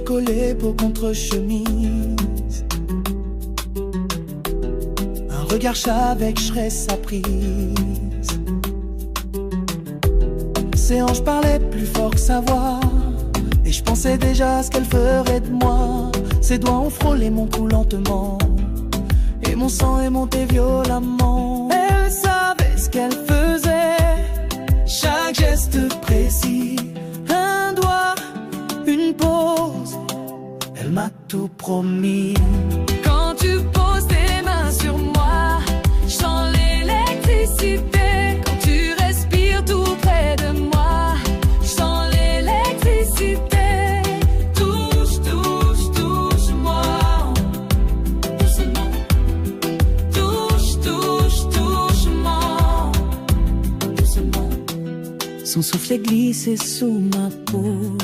collé peau contre chemise. Un regard chat avec je serais sa prise. Ses hanches parlaient plus fort que sa voix, et je pensais déjà à ce qu'elle ferait de moi. Ses doigts ont frôlé mon cou lentement, et mon sang est monté violemment. Elle savait ce qu'elle faisait, chaque geste précis. Un doigt, une pause, elle m'a tout promis. Quand tu poses tes mains sur moi, je sens l'électricité. Quand tu respires tout près de moi, je sens l'électricité. Touche, touche, touche-moi doucement. Touche, touche, touche-moi doucement. Son souffle est glissé sous ma peau,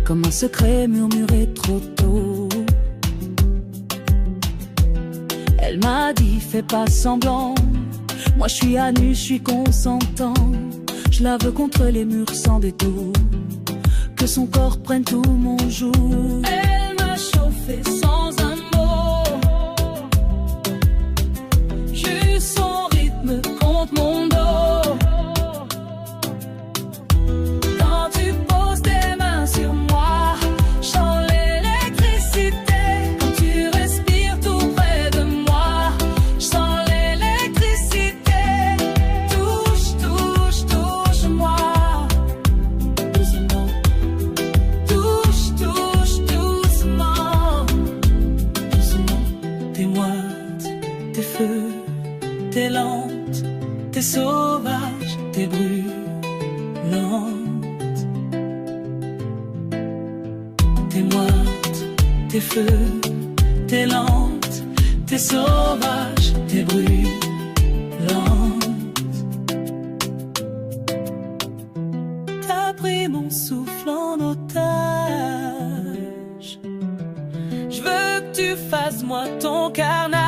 comme un secret murmuré trop tôt. Elle m'a dit fais pas semblant, moi je suis à nu, je suis consentant. Je la veux contre les murs sans détour, que son corps prenne tout mon jour. Elle m'a chauffé sans un mot, juste son rythme contre mon dos. Quand tu poses tes mains sur moi, je sens l'électricité. Quand tu respires tout près de moi, je sens l'électricité. Touche, touche, touche-moi doucement. Touche, touche, doucement doucement. T'es moite, t'es feu, t'es lente, t'es sauvage, t'es brûlante. T'es moite, t'es feu, t'es lente, t'es sauvage, t'es brûlante. T'as pris mon souffle en otage. Je veux que tu fasses moi ton carnage.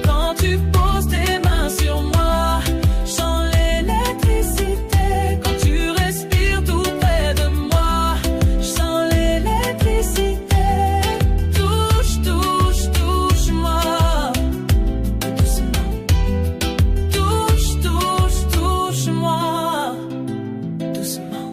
Quand tu poses tes mains sur moi, je sens l'électricité. Quand tu respires tout près de moi, je sens l'électricité. Touche, touche, touche-moi doucement. Touche, touche, touche-moi doucement.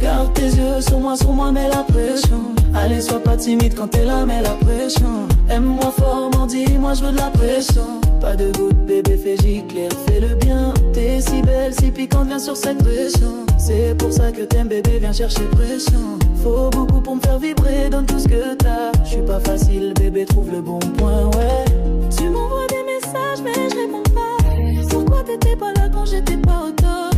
Garde tes yeux sur moi, mets la pression. Allez, sois pas timide quand t'es là, mets la pression. Aime-moi fort, m'en dis-moi, je veux de la pression. Pas de goutte, bébé, fais gicler, fais le bien. T'es si belle, si piquante, viens sur cette pression. C'est pour ça que t'aimes, bébé, viens chercher pression. Faut beaucoup pour me faire vibrer, donne tout ce que t'as. Je suis pas facile, bébé, trouve le bon point, ouais. Tu m'envoies des messages, mais je réponds pas. Pourquoi t'étais pas là quand j'étais pas au top?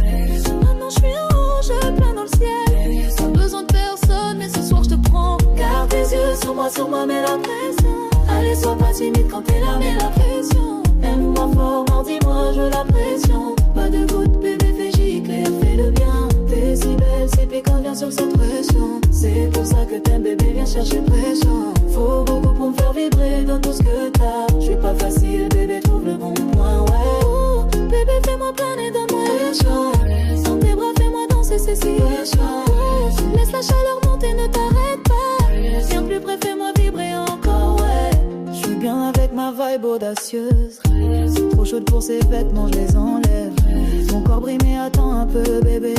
Maintenant je suis en haut, je plein dans le ciel. Sans besoin de personne, mais ce soir je te prends. Garde tes yeux sur moi, mets la pression. Allez, sois pas timide quand t'es là, mets la pression. Aime-moi fort, m'en dis-moi, je veux la pression. Pas de goutte, bébé, fais gicler, fais le bien. T'es si belle, si piquant, viens sur cette pression. C'est pour ça que t'aimes, bébé, viens chercher pression. Faut beaucoup pour me faire vibrer, donne tout ce que t'as. Je suis pas facile, bébé, trouve le bon point, ouais. Oh, bébé, fais-moi planer, donne-moi le choix. Dans tes bras, fais-moi danser, c'est si choix. Laisse la chaleur monter, ne t'arrête pas. Viens plus près, fais-moi vibrer encore, ouais. Je suis bien avec ma vibe audacieuse. Trop chaude pour ces vêtements, je les enlève. Mon corps brille, mais attends un peu, bébé.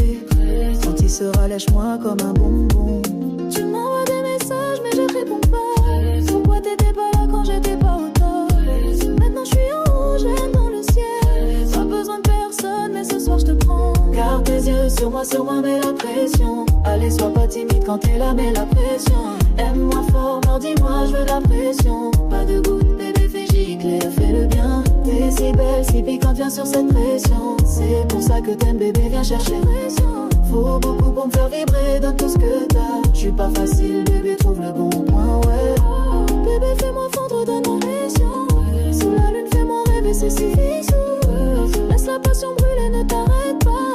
Quand il sera, lèche-moi comme un bonbon. Tu m'envoies des messages, mais je réponds pas. Pourquoi t'étais pas là quand j'étais pas au top? Maintenant je suis en haut, j'aime dans le ciel. Pas besoin de personne, mais ce soir je te prends. Garde tes yeux sur moi, mets la pression. Allez, sois pas timide quand t'es là, mets la pression. Aime-moi fort, m'en dis-moi, je veux la pression. Pas de goutte, bébé, fais gicler, fais le bien. T'es si belle, si piquante, viens sur cette pression. C'est pour ça que t'aimes, bébé, viens chercher pression. Faut beaucoup pour me faire vibrer, donne tout ce que t'as. Je suis pas facile, bébé, trouve le bon point, ouais. bébé, fais-moi fondre dans nos missions. Sous la lune, fais-moi rêver, c'est suffisant. Laisse la passion brûler, ne t'arrête pas.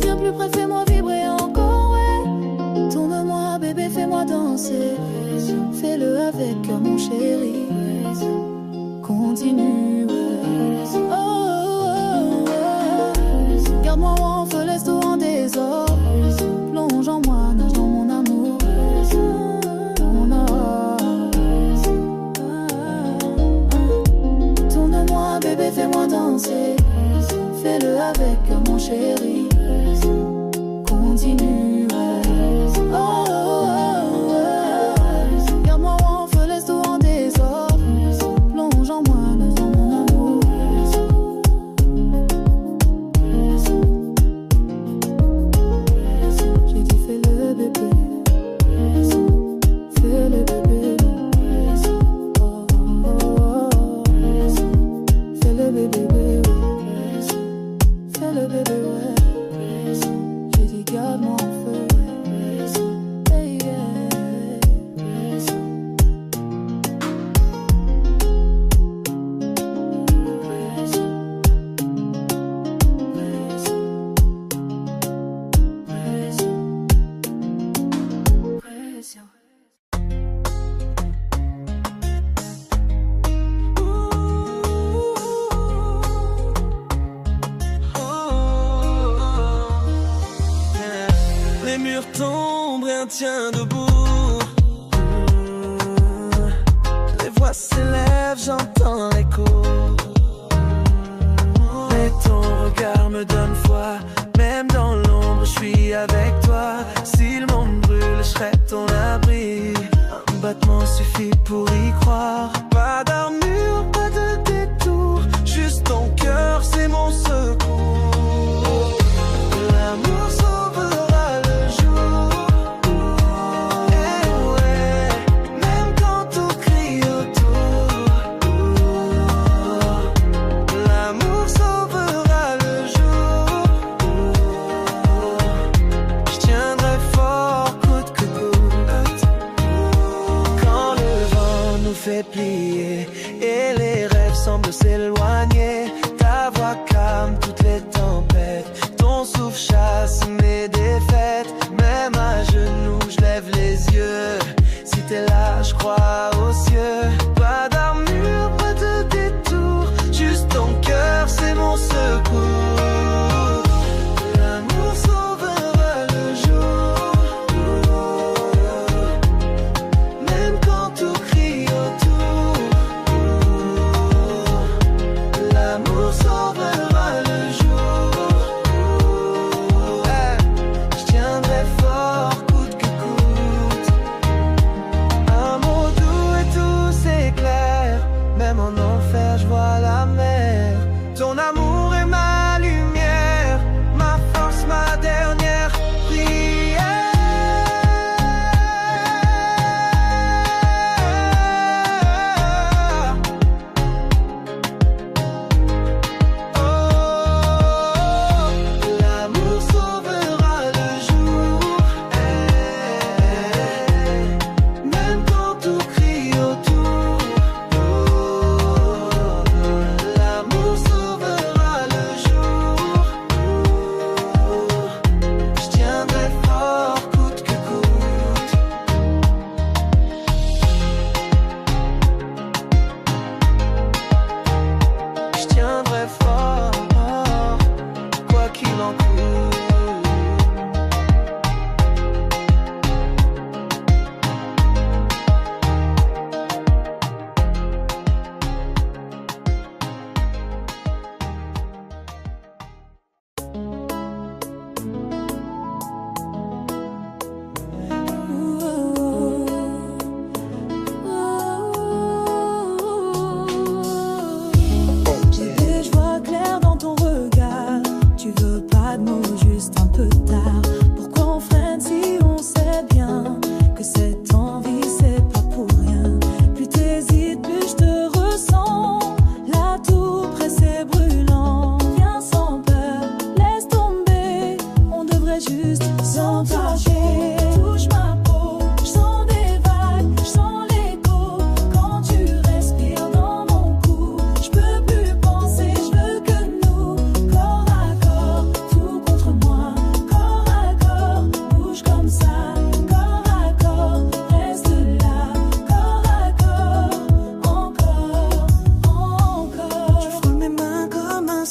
Viens plus près, fais-moi vibrer encore, ouais. Tourne-moi, bébé, fais-moi danser. Fais-le avec mon chéri. Continue, ouais. Oh, oh, oh. Garde-moi en feu, laisse tout en désordre. Plonge en moi, nage dans mon amour. Ton or. Tourne-moi, bébé, fais-moi danser. Fais-le avec mon chéri. Continue, ouais. Oh, oh, oh, oh. Garde-moi en feu, laisse tout en désordre. Plonge en moi, nage dans mon amour. J'ai dit fais-le bébé. Fais-le bébé. Oh, oh, oh. Fais-le bébé, oui. Fais-le bébé, ouais. J'ai dit garde-moi en feu. Hey, yeah. Les murs tombent, rien tient debout. Les voix s'élèvent, j'entends l'écho. Mais ton regard me donne foi. Même dans l'ombre, je suis avec toi. Si le monde brûle, je serai ton abri. Un battement suffit pour y croire. Pas d'armure, pas de détour. Juste ton cœur, c'est mon secours. L'amour sauvera le jour. Eh ouais, même quand tout crie autour. L'amour sauvera le jour. Je tiendrai fort coûte que coûte. Quand le vent nous fait plier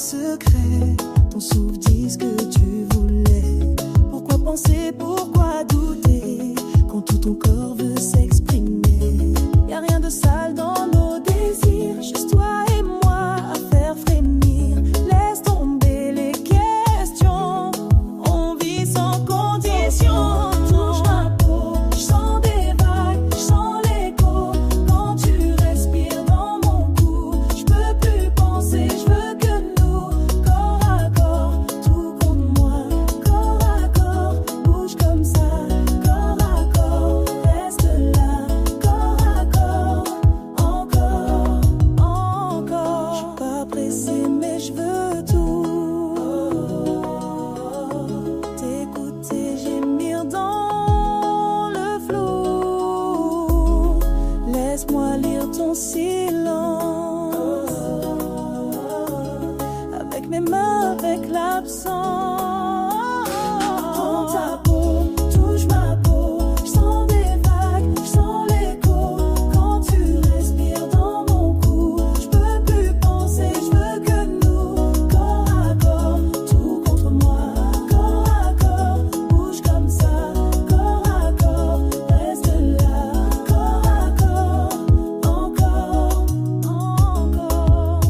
secret. Ton souffle dit ce que tu voulais. Pourquoi penser, pourquoi douter quand tout ton corps veut s'exprimer? Y'a rien de sale dans nos désirs, juste toi et moi à faire frémir. Laisse tomber les questions, on vit sans condition. Touche ma peau, je sens des vagues, je sens l'écho. Quand tu respires dans mon cou, je peux plus penser, je veux que nous, corps à corps, tout contre moi. Corps à corps, bouge comme ça, corps à corps, reste là. Corps à corps, encore, encore. Je suis pas pressée mais je veux tout. T'écouter, gémir dans le flou. Laisse-moi lire ton silence. Avec mes mains, avec l'absence. Prends ta peau, touche ma peau. Je sens des vagues, je sens l'écho. Quand tu respires dans mon cou, je peux plus penser, je veux que nous, corps à corps, tout contre moi. Corps à corps, bouge comme ça. Corps à corps, reste là. Corps à corps, encore, encore.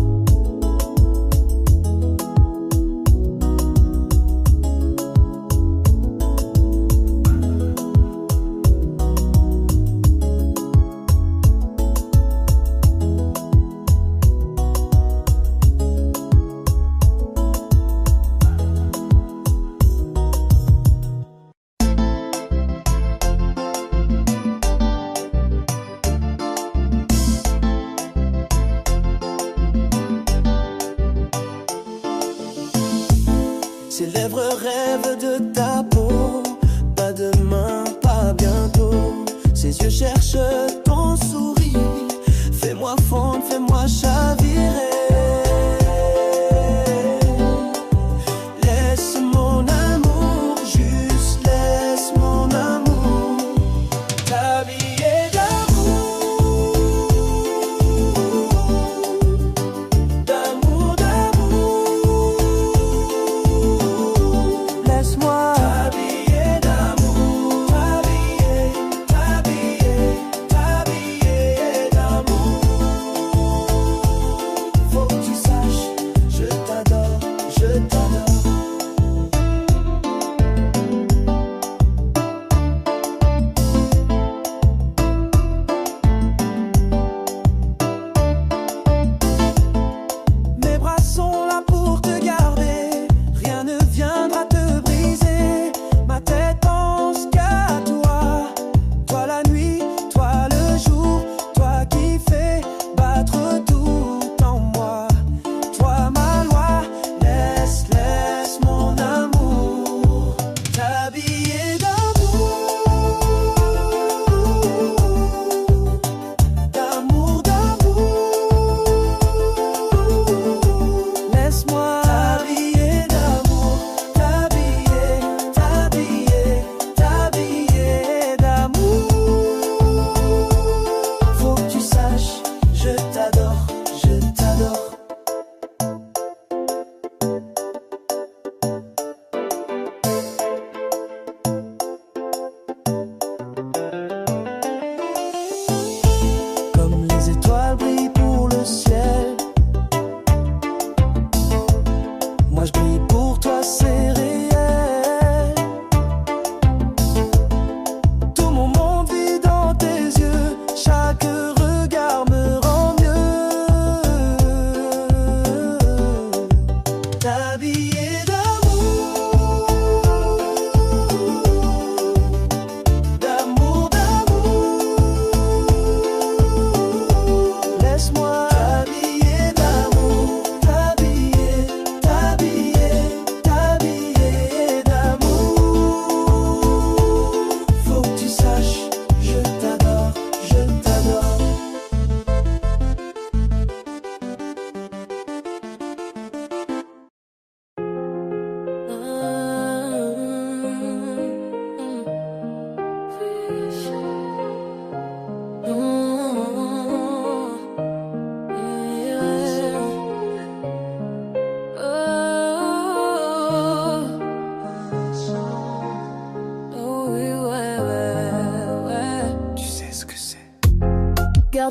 Ses lèvres rêvent de ta peau, pas demain, pas bientôt. Ses yeux cherchent ton sourire, fais-moi fondre, fais-moi chavirer. Laisse mon amour, juste laisse mon amour t'habiller d'amour, d'amour, d'amour. Laisse-moi t'habiller d'amour, t'habiller, t'habiller, t'habiller.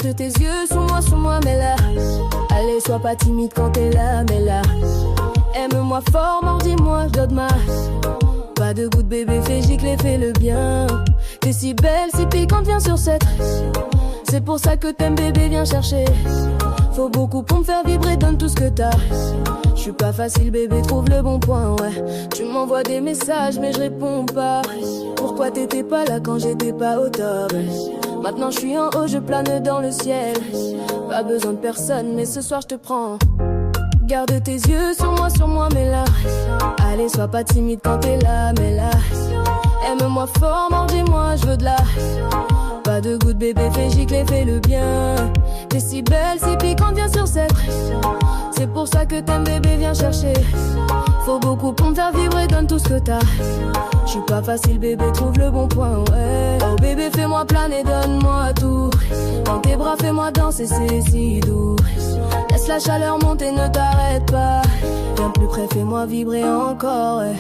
Garde tes yeux sur moi, mais là. Allez, sois pas timide quand t'es là, mais là. Aime-moi fort, mordis-moi, je donne ma. Pas de goutte bébé, fais gicler, fais le bien. T'es si belle, si piquante, viens sur cette. C'est pour ça que t'aimes bébé, viens chercher. Faut beaucoup pour me faire vibrer, donne tout ce que t'as. J'suis pas facile bébé, trouve le bon point, ouais. Tu m'envoies des messages mais je réponds pas. Pourquoi t'étais pas là quand j'étais pas au top? Maintenant je suis en haut, je plane dans le ciel. Pas besoin de personne mais ce soir je te prends. Garde tes yeux sur moi, mais là. Allez, sois pas timide quand t'es là, mais là. Aime-moi fort, mordis-moi, je veux de la. Pas de goutte bébé, fais gicler, fais le bien. T'es si belle, si piquante, viens sur cette. C'est pour ça que t'aimes bébé, viens chercher. Faut beaucoup pour me faire vibrer, donne tout ce que t'as. J'suis pas facile bébé, trouve le bon point, ouais. Oh bébé, fais-moi planer, donne-moi tout. Dans tes bras, fais-moi danser, c'est si doux. Laisse la chaleur monter, ne t'arrête pas. Viens plus près, fais-moi vibrer encore, ouais.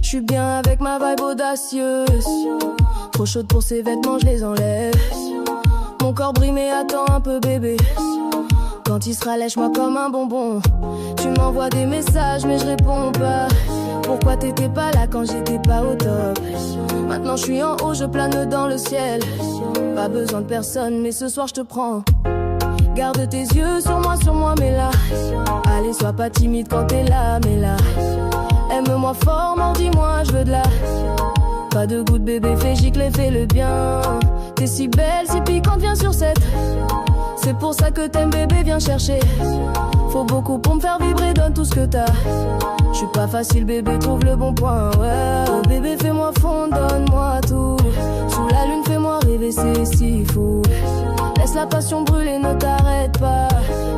J'suis bien avec ma vibe audacieuse. Trop chaude pour ces vêtements, je les enlève. Mon corps brille mais attends un peu bébé. Quand il se rallège-moi comme un bonbon. Tu m'envoies des messages mais je réponds pas. Pourquoi t'étais pas là quand j'étais pas au top? Maintenant je suis en haut, je plane dans le ciel. Pas besoin de personne mais ce soir je te prends. Garde tes yeux sur moi, mais là. Allez, sois pas timide quand t'es là, mais là. Aime-moi fort, mordis-moi, je veux de la. Pas de goutte bébé, fais gicler, fais le bien. T'es si belle, si piquante, viens sur cette. C'est pour ça que t'aimes bébé, viens chercher. Faut beaucoup pour me faire vibrer, donne tout ce que t'as. J'suis pas facile bébé, trouve le bon point, ouais. Oh bébé, fais-moi fondre, donne-moi tout. Sous la lune, fais-moi rêver, c'est si fou. Laisse la passion brûler, ne t'arrête pas.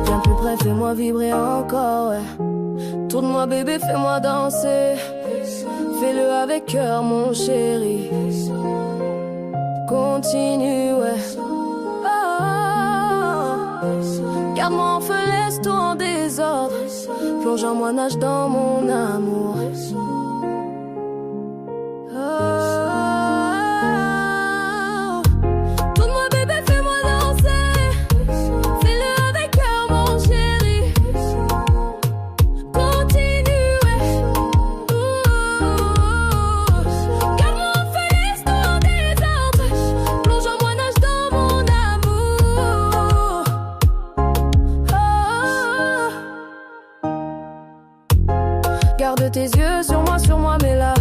Viens plus près, fais-moi vibrer encore, ouais. Tourne-moi bébé, fais-moi danser. Fais-le avec cœur mon chéri. Continue, ouais. Oh. Garde-moi en feu, laisse tout en désordre. Plonge en moi, nage dans mon amour. Garde tes yeux sur moi, mais là.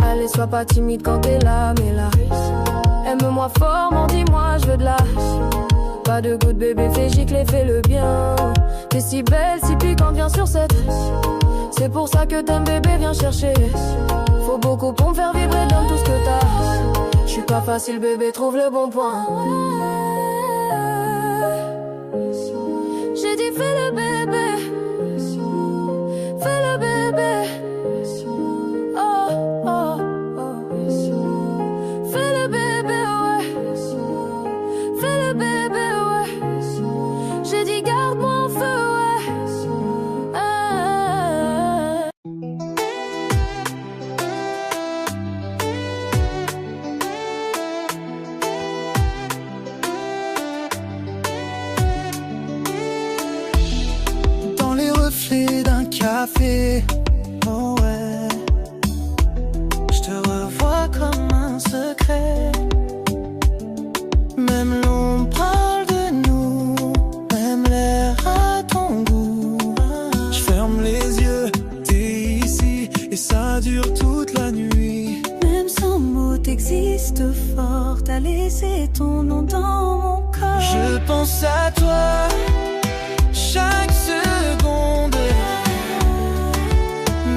Allez, sois pas timide quand t'es là, mais là. Aime-moi fort, mordis-moi, je veux de la. Pas de goutte bébé, fais gicler, fais le bien. T'es si belle, si piquante, viens sur cette. C'est pour ça que t'aimes bébé, viens chercher. Faut beaucoup pour me faire vibrer, donne tout ce que t'as. J'suis pas facile bébé, trouve le bon point. J'ai dit fais le bébé. Fais le bébé. Oh, oh, oh. Fais le bébé, ouais. Fais le bébé, ouais. J'ai dit garde-moi en feu, ouais. Ah. Dans les reflets d'un café, oh ouais, je te revois comme un secret. Même l'ombre parle de nous, même l'air a ton goût. Je ferme les yeux, t'es ici et ça dure toute la nuit. Même sans mots t'existes fort, t'as laissé ton nom dans mon corps. Je pense à toi chaque seconde.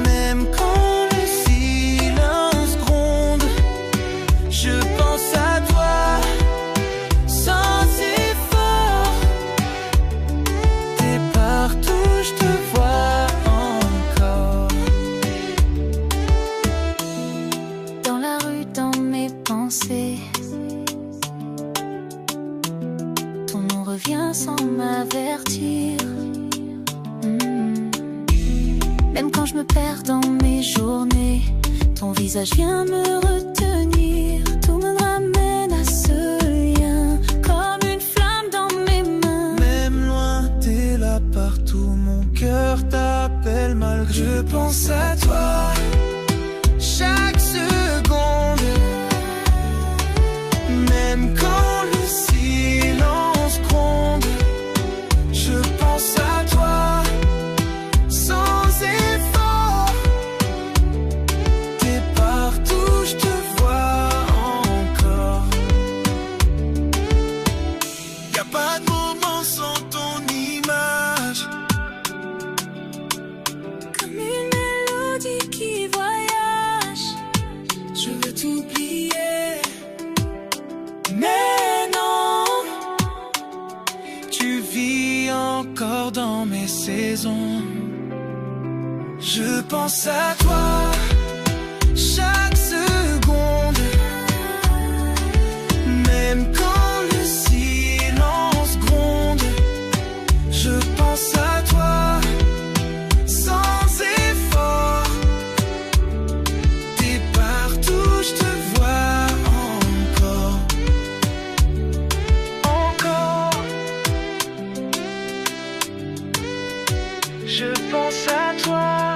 Même quand le silence gronde, je pense à toi sans effort. T'es partout, je te vois encore. Dans la rue, dans mes pensées, ton nom revient sans m'avertir. Même quand je me perds dans mes journées, ton visage vient me retenir. Tout me ramène à ce lien, comme une flamme dans rappelle malgré. Je pense à toi chaque seconde, même quand le silence gronde. Je pense à toi sans effort. T'es partout, je te vois encore. Y'a pas de moment sans ton image. Comme une mélodie qui voyage. Je veux t'oublier, Mais non, tu vis encore dans mes saisons. Je pense à toi chaque seconde, même quand le silence gronde. Je pense à toi sans effort. T'es partout, je te vois encore. Encore. Je pense à toi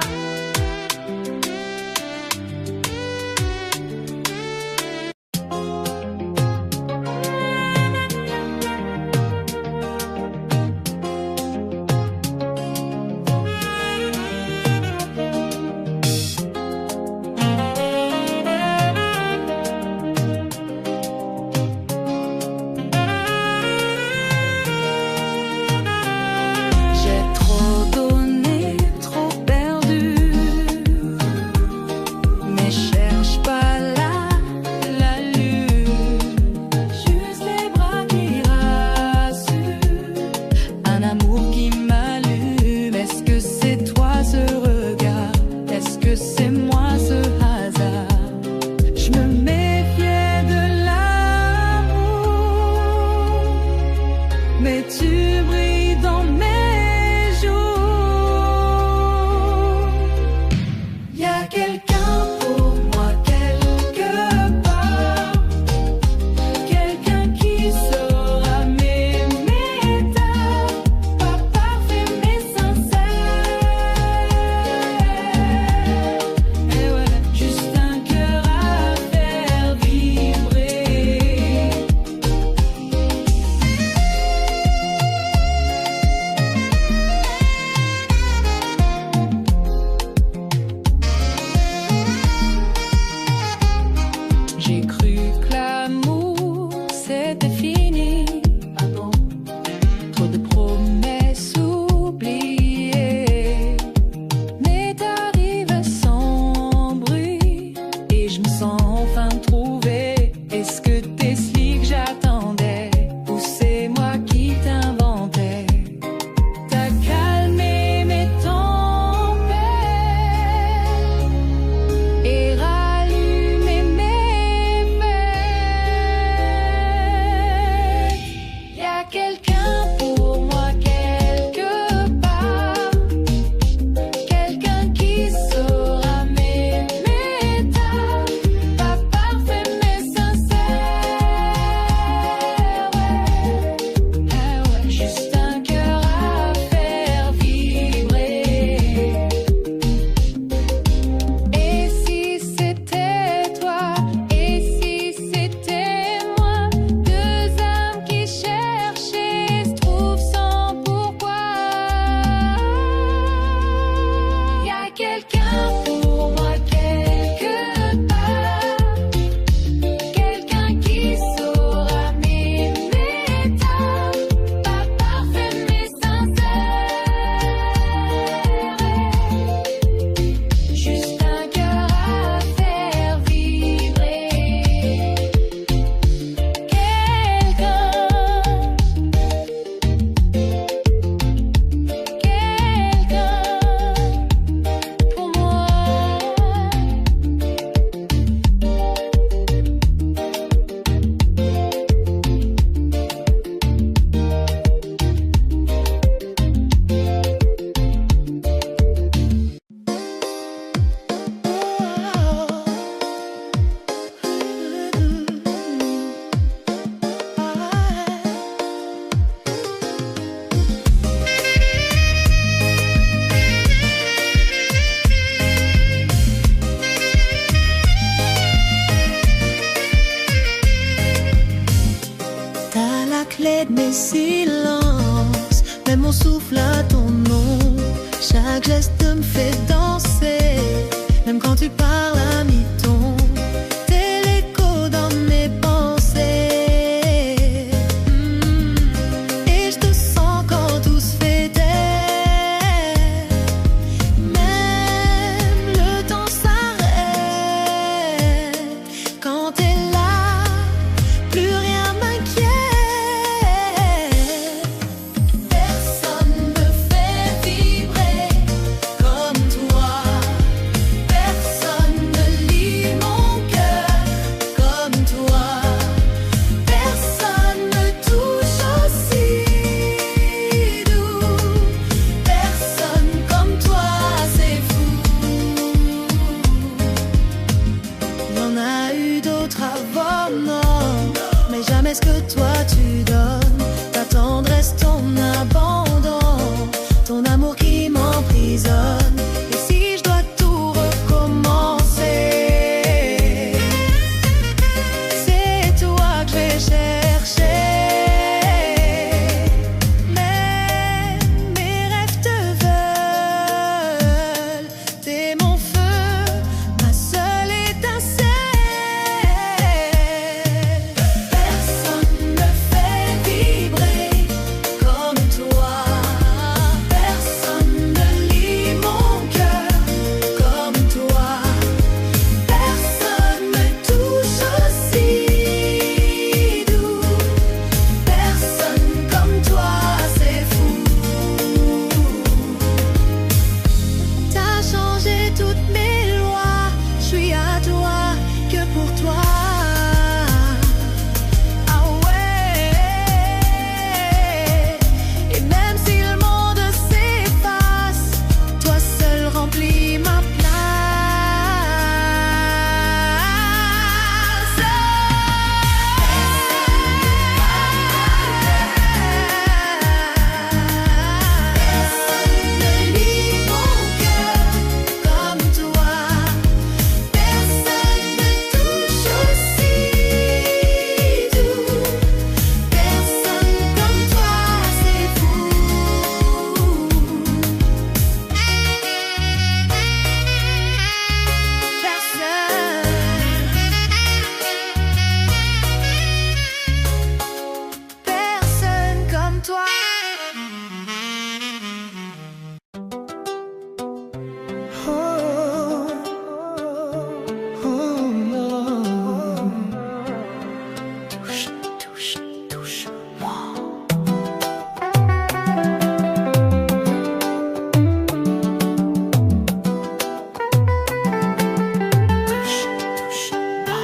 mes silences, même mon souffle à ton nom. Chaque geste me fait danser, même quand tu parles à mi-ton. T'es l'écho dans mes pensées. Et je te sens quand tout se fait taire. Même le temps s'arrête quand t'es là, plus rien m'inquiète. Personne me fait vibrer comme toi. Personne ne lit mon cœur comme toi. Personne me touche aussi doux. Personne comme toi, c'est fou. Il y en a eu d'autres avant, non, mais jamais ce que toi tu donnes. Ta tendresse, ton abandon, ton amour qui m'emprisonne. Et si je dois tout recommencer, c'est toi que je vais chercher. Même mes rêves te veulent. T'es mon feu, ma seule étincelle. Personne me fait vibrer comme toi. Personne ne lit mon cœur comme toi. Personne me touche aussi doux. Personne comme toi, c'est fou. T'as changé toutes mes lois. Je suis à toi que pour toi. Ah ouais. Et même si le monde s'efface, toi seul remplis ma Personne ne lit mon cœur comme toi. Personne me touche aussi doux. Personne comme toi, c'est fou. Personne comme toi. Touche, touche, touche-moi. Touche, touche-moi.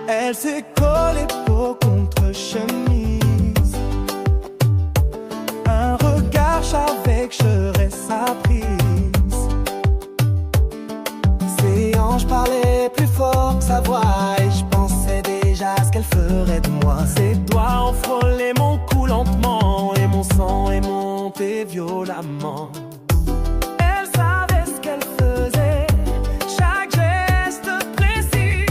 Elle s'est collée peau contre chemise. Un regard avec j'aurais sa prise. Ses hanches parlaient plus fort que sa voix et je pensais déjà à ce qu'elle ferait de moi. Ses doigts ont frôlé mon cou lentement et mon sang est monté violemment. Elle savait ce qu'elle faisait, chaque geste précis,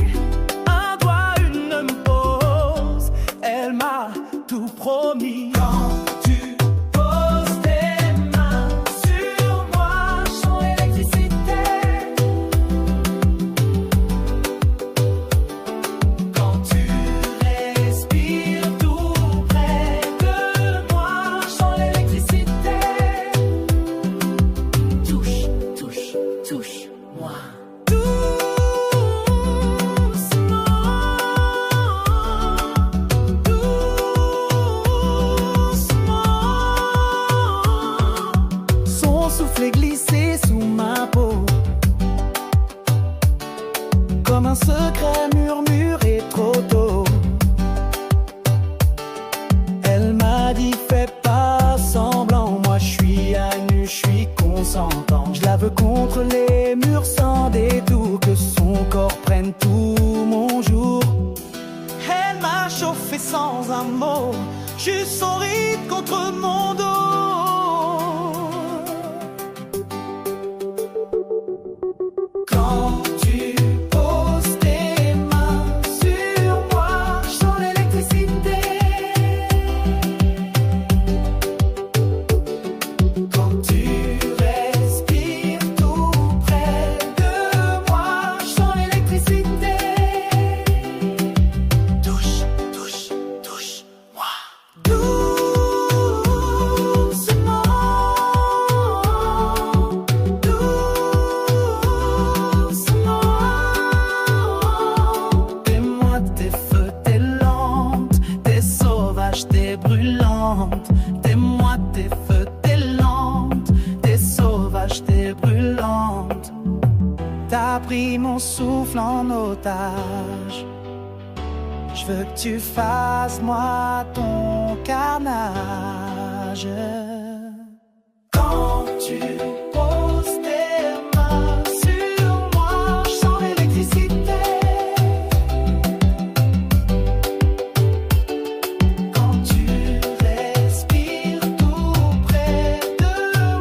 un doigt, une pause. Elle m'a tout promis. Quand tu poses tes mains sur moi, chant l'électricité. Quand tu respires tout près de moi, chant l'électricité. Touche, touche, touche-moi. Son souffle est glissé sous ma peau, comme un secret murmuré trop tôt. Elle m'a dit fais pas semblant, moi je suis à nu, je suis consentant. Je la veux contre les murs sans détour, que son corps prenne tout mon jour. Elle m'a chauffé sans un mot, juste son rythme contre mon dos. Quand tu poses tes mains sur moi, chant l'électricité. pris mon souffle en otage. Je veux que tu fasses moi ton carnage. Quand tu poses tes mains sur moi, je sens l'électricité. Quand tu respires tout près de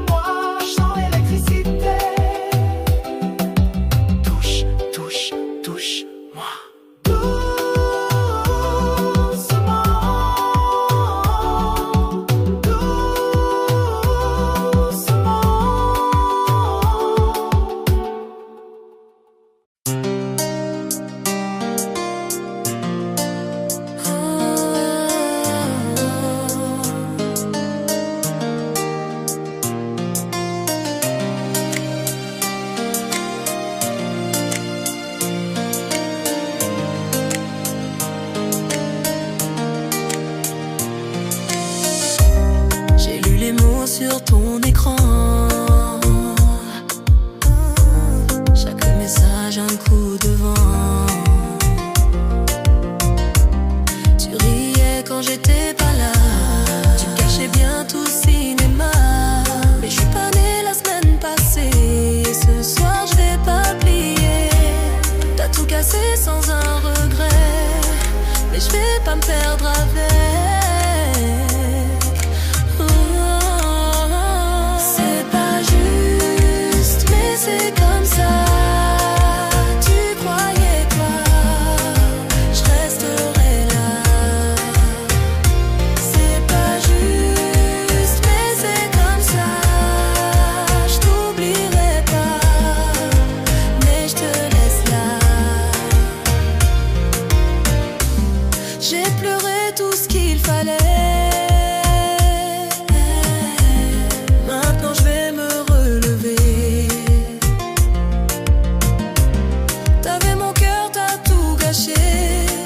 moi, je sens l'électricité. Touche, touche, touche-moi. Sur ton écran, chaque message un coup de vent. Tu riais quand j'étais pas là, tu cachais bien tout cinéma. Mais je suis pas née la semaine passée, ce soir je vais pas plier. T'as tout cassé sans un regret, mais je vais pas me perdre avec. C'est comme ça, tu croyais quoi? Je resterai là. C'est pas juste, mais c'est comme ça. Je t'oublierai pas, mais je te laisse là. J'ai pleuré tout ce qu'il fallait. Maintenant je vais me relever.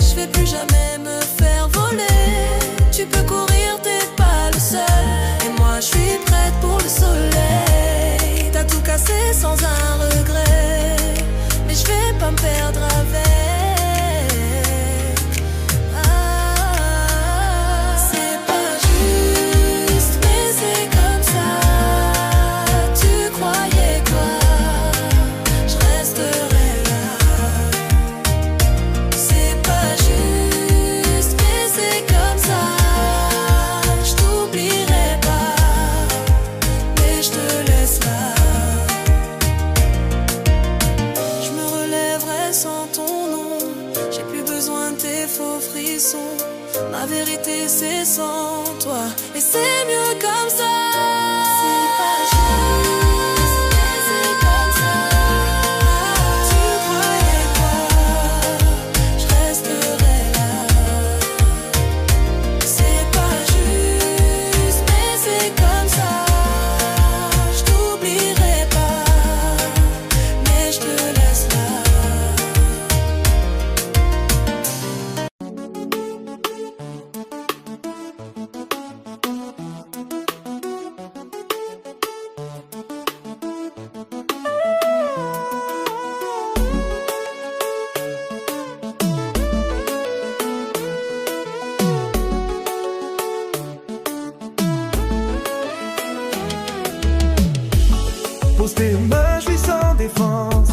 Je vais plus jamais me faire voler. Tu peux courir, t'es pas le seul. Et moi je suis prête pour le soleil. T'as tout cassé sans un regret, mais je vais pas me perdre avec. C'est pas juste, mais c'est comme ça. Tu croyais quoi? Je resterai là. C'est pas juste, mais c'est comme ça. Je t'oublierai pas, mais je te laisse là. Je me relèverai sans ton nom. J'ai plus besoin de tes faux frissons. Ma vérité c'est sans toi, et c'est mieux comme ça. C'est pas juste, mais c'est comme ça. Tu croyais quoi? Je resterai là. C'est pas juste, mais c'est comme ça. Je t'oublierai pas, mais je te laisse là. Pose tes mains, je suis sans défense.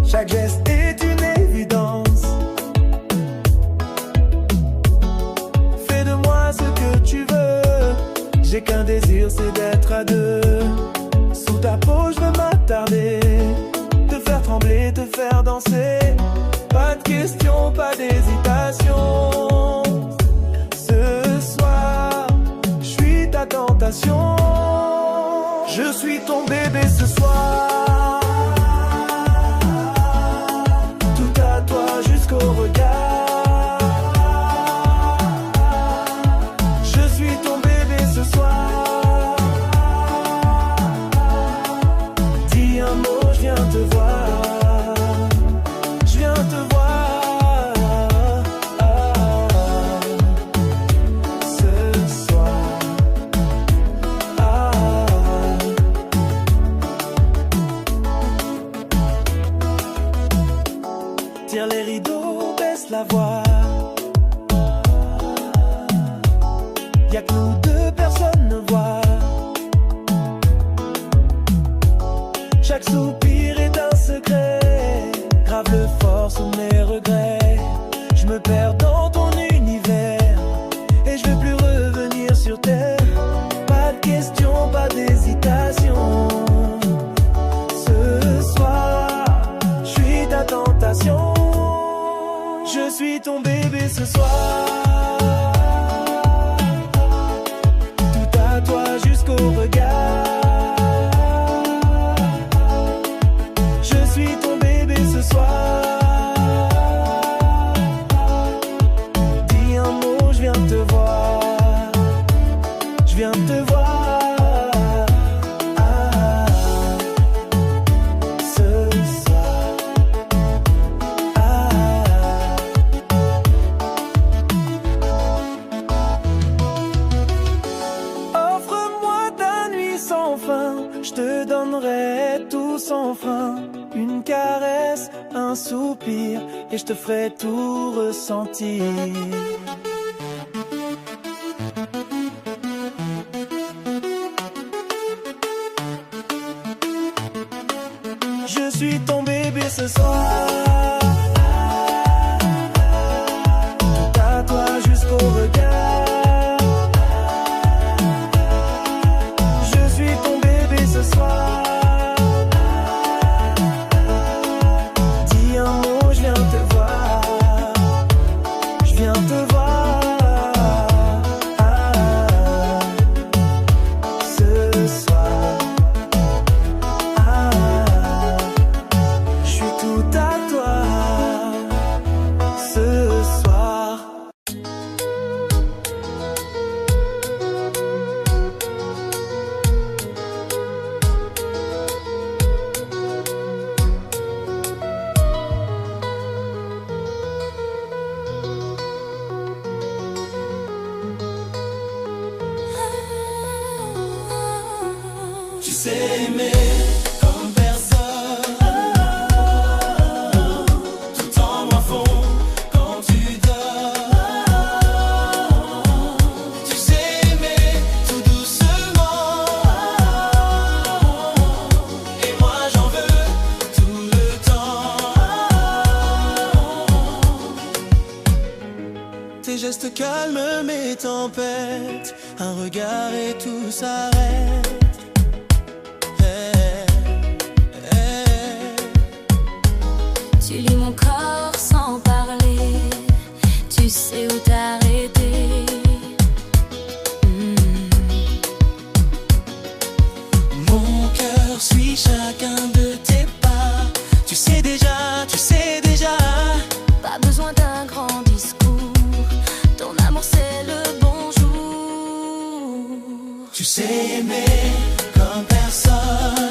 Chaque geste est une évidence. Fais de moi ce que tu veux. J'ai qu'un désir, c'est d'être à deux. Sous ta peau, je veux m'attarder. Te faire trembler, te faire danser. Pas de question, pas d'hésitation. Ce soir, je suis ta tentation. Je suis ton bébé ce soir. Tout à toi jusqu'au regard. Je suis ton bébé ce soir. Dis un mot, je viens te voir. Je viens te voir. Ce soir. la voir. Y'a que nous deux, personne ne voit. Chaque soupir est un secret, grave le fort sous mes regrets. Je me perds dans ton univers et je veux plus revenir sur terre. Pas de question, pas d'hésitation. Ce soir, je suis ta tentation. Je suis ton bébé ce soir. Tout à toi jusqu'au regard. Je suis ton bébé ce soir. Dis un mot, je viens te voir. Je viens te voir. Je te donnerai tout sans fin, une caresse, un soupir, et je te ferai tout ressentir. Je suis ton bébé ce soir. Tout à toi jusqu'au regard. Ce soir, dis un mot, je viens te voir. Je viens te voir. Ce soir, je suis tout à toi. Ce soir. Tu sais aimer comme personne, tout en moi fond quand tu dors. Tu sais aimer tout doucement, et moi j'en veux tout le temps. Tes gestes calment mes tempêtes, un regard et tout s'arrête. Tu lis mon corps sans parler, tu sais où t'arrêter. Mon cœur suit chacun de tes pas. Tu sais déjà, tu sais déjà. Pas besoin d'un grand discours, ton amour c'est le bonjour. Tu sais aimer comme personne.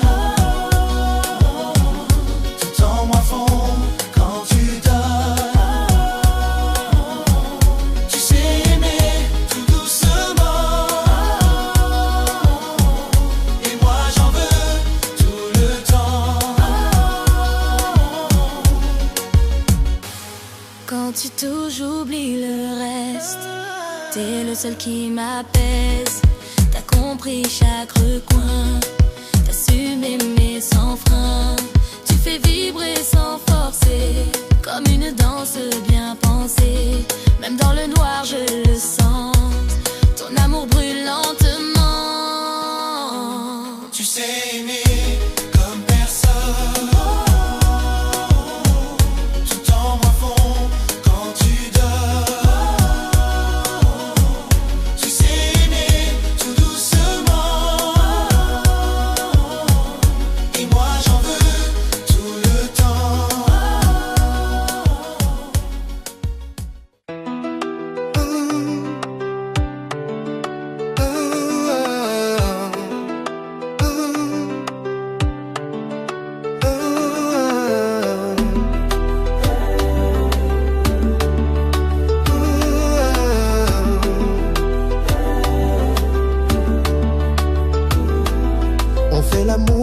Quand tu touches, j'oublie le reste. T'es le seul qui m'apaise. T'as compris chaque recoin. T'as su m'aimer sans frein. Tu fais vibrer sans forcer, comme une danse bien pensée. Même dans le noir, je le sens. Ton amour brûle lentement. Tu sais aimer comme personne.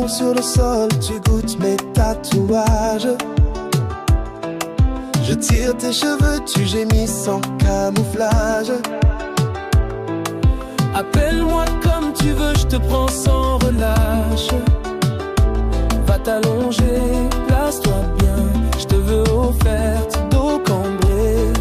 Sur le sol, tu goûtes mes tatouages. Je tire tes cheveux, tu gémis sans camouflage. Appelle-moi comme tu veux, je te prends sans relâche. Va t'allonger, place-toi bien. Je te veux offerte, dos cambré.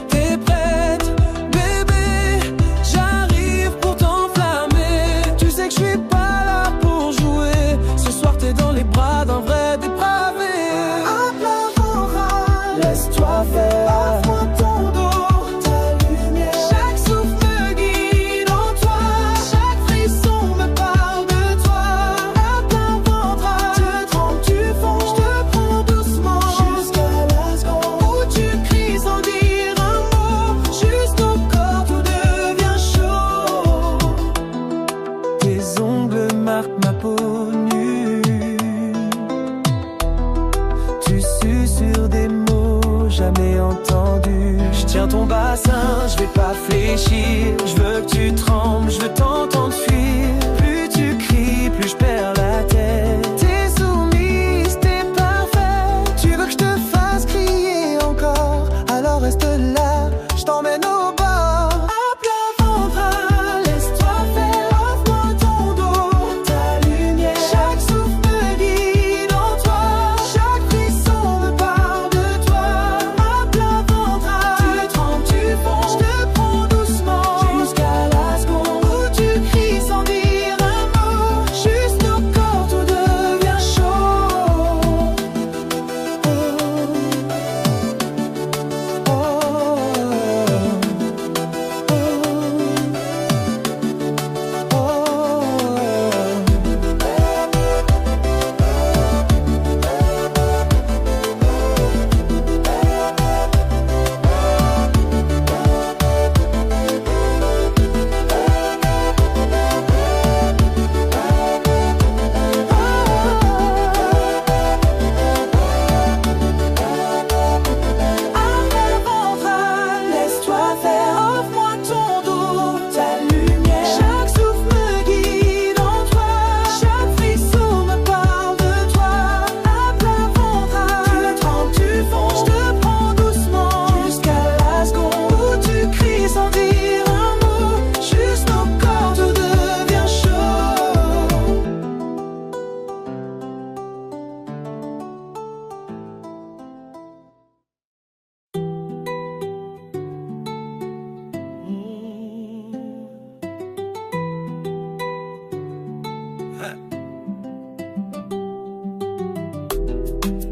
T'es prête, bébé? J'arrive pour t'enflammer. Tu sais que je suis pas là pour jouer. Ce soir t'es dans les bras d'un vrai dépravé. À plat ventre, laisse-toi faire. Offre-moi ton dos, ta lumière. Chaque souffle me guide en toi. Chaque frisson me parle de toi. À plein ventre, Tu trembles, tu fonds. je te prends doucement. Jusqu'à la seconde Où tu cries sans dire un mot. Juste au corps tout devient chaud. Tes ongles marquent ma peau nue. Tu susurres des mots jamais entendus. Je tiens ton bassin, je vais pas fléchir. Je veux que tu trembles, je veux t'entendre fuir. Plus tu cries, plus je perds la tête. T'es soumise, t'es parfaite. Tu veux que je te fasse crier encore? Alors reste là, je t'emmène au bord. À plat ventre, laisse-toi faire. Offre-moi ton dos, ta lumière. Chaque souffle me guide en toi. Chaque frisson me parle de toi. À plat ventre, tu trembles, tu fonds. Je te prends doucement. Jusqu'à la seconde où tu cries sans dire un mot. Juste au corps tout devient chaud. À plat ventre, laisse-toi faire. Offre-moi ton dos, ta lumière. Chaque souffle me guide en toi. Chaque frisson me parle de toi. À plat ventre, tu trembles, tu fonds. Je te prends doucement. Jusqu'à la seconde où tu cries sans dire un mot. Juste au corps tout devient chaud.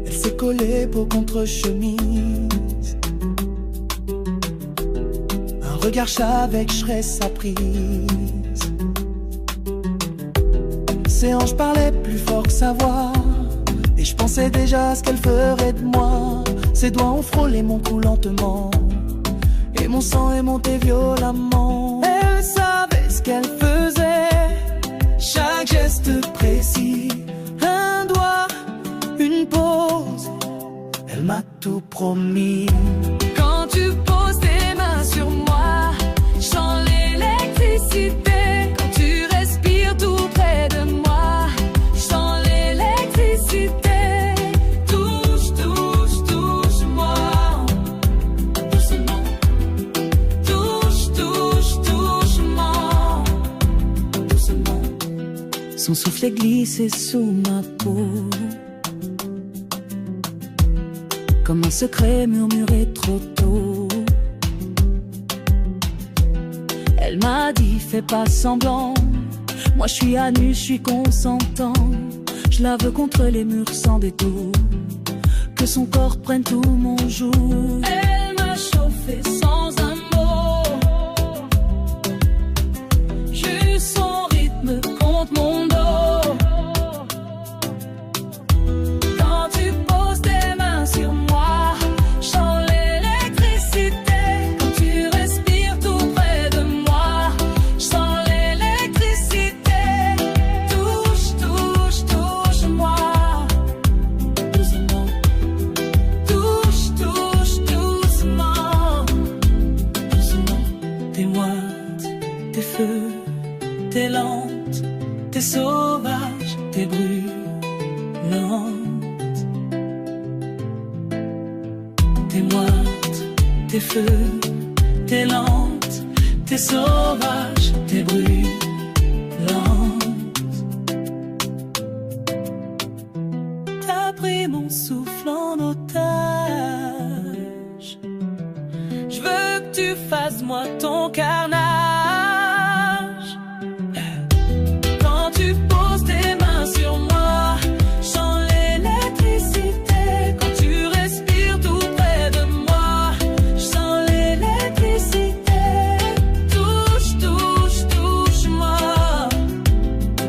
Elle s'est collée peau contre chemise. Un regard chat avec je serais sa prise. Ses hanches parlaient plus fort que sa voix. Et je pensais déjà à ce qu'elle ferait de moi. Ses doigts ont frôlé mon cou lentement. Et mon sang est monté violemment. Elle savait ce qu'elle faisait. Chaque geste précis. Un doigt, une pause. Elle m'a tout promis. Quand tu poses tes mains sur moi, je sens l'électricité. Quand tu respires tout près de moi, je sens l'électricité. Touche, touche, touche-moi. Doucement. Touche, touche, touche-moi. Doucement. Son souffle est glissé sous ma peau. Comme un secret murmuré trop tôt. Elle m'a dit fais pas semblant. Moi je suis à nu, je suis consentant. Je la veux contre les murs sans détour. Que son corps prenne tout mon jour. Elle m'a chauffé sans un mot. Juste son rythme contre mon dos. Quand tu poses tes mains sur moi, je sens l'électricité. Quand tu respires tout près de moi, je sens l'électricité. Touche, touche, touche-moi. Doucement. Touche, touche, doucement. T'es feu, t'es lente, t'es sauvage, t'es brûlante. T'as pris mon souffle en otage. Je veux que tu fasses moi ton carnage. Quand tu poses tes mains sur moi, je sens l'électricité. Quand tu respires tout près de moi, je sens l'électricité. Touche, touche, touche-moi.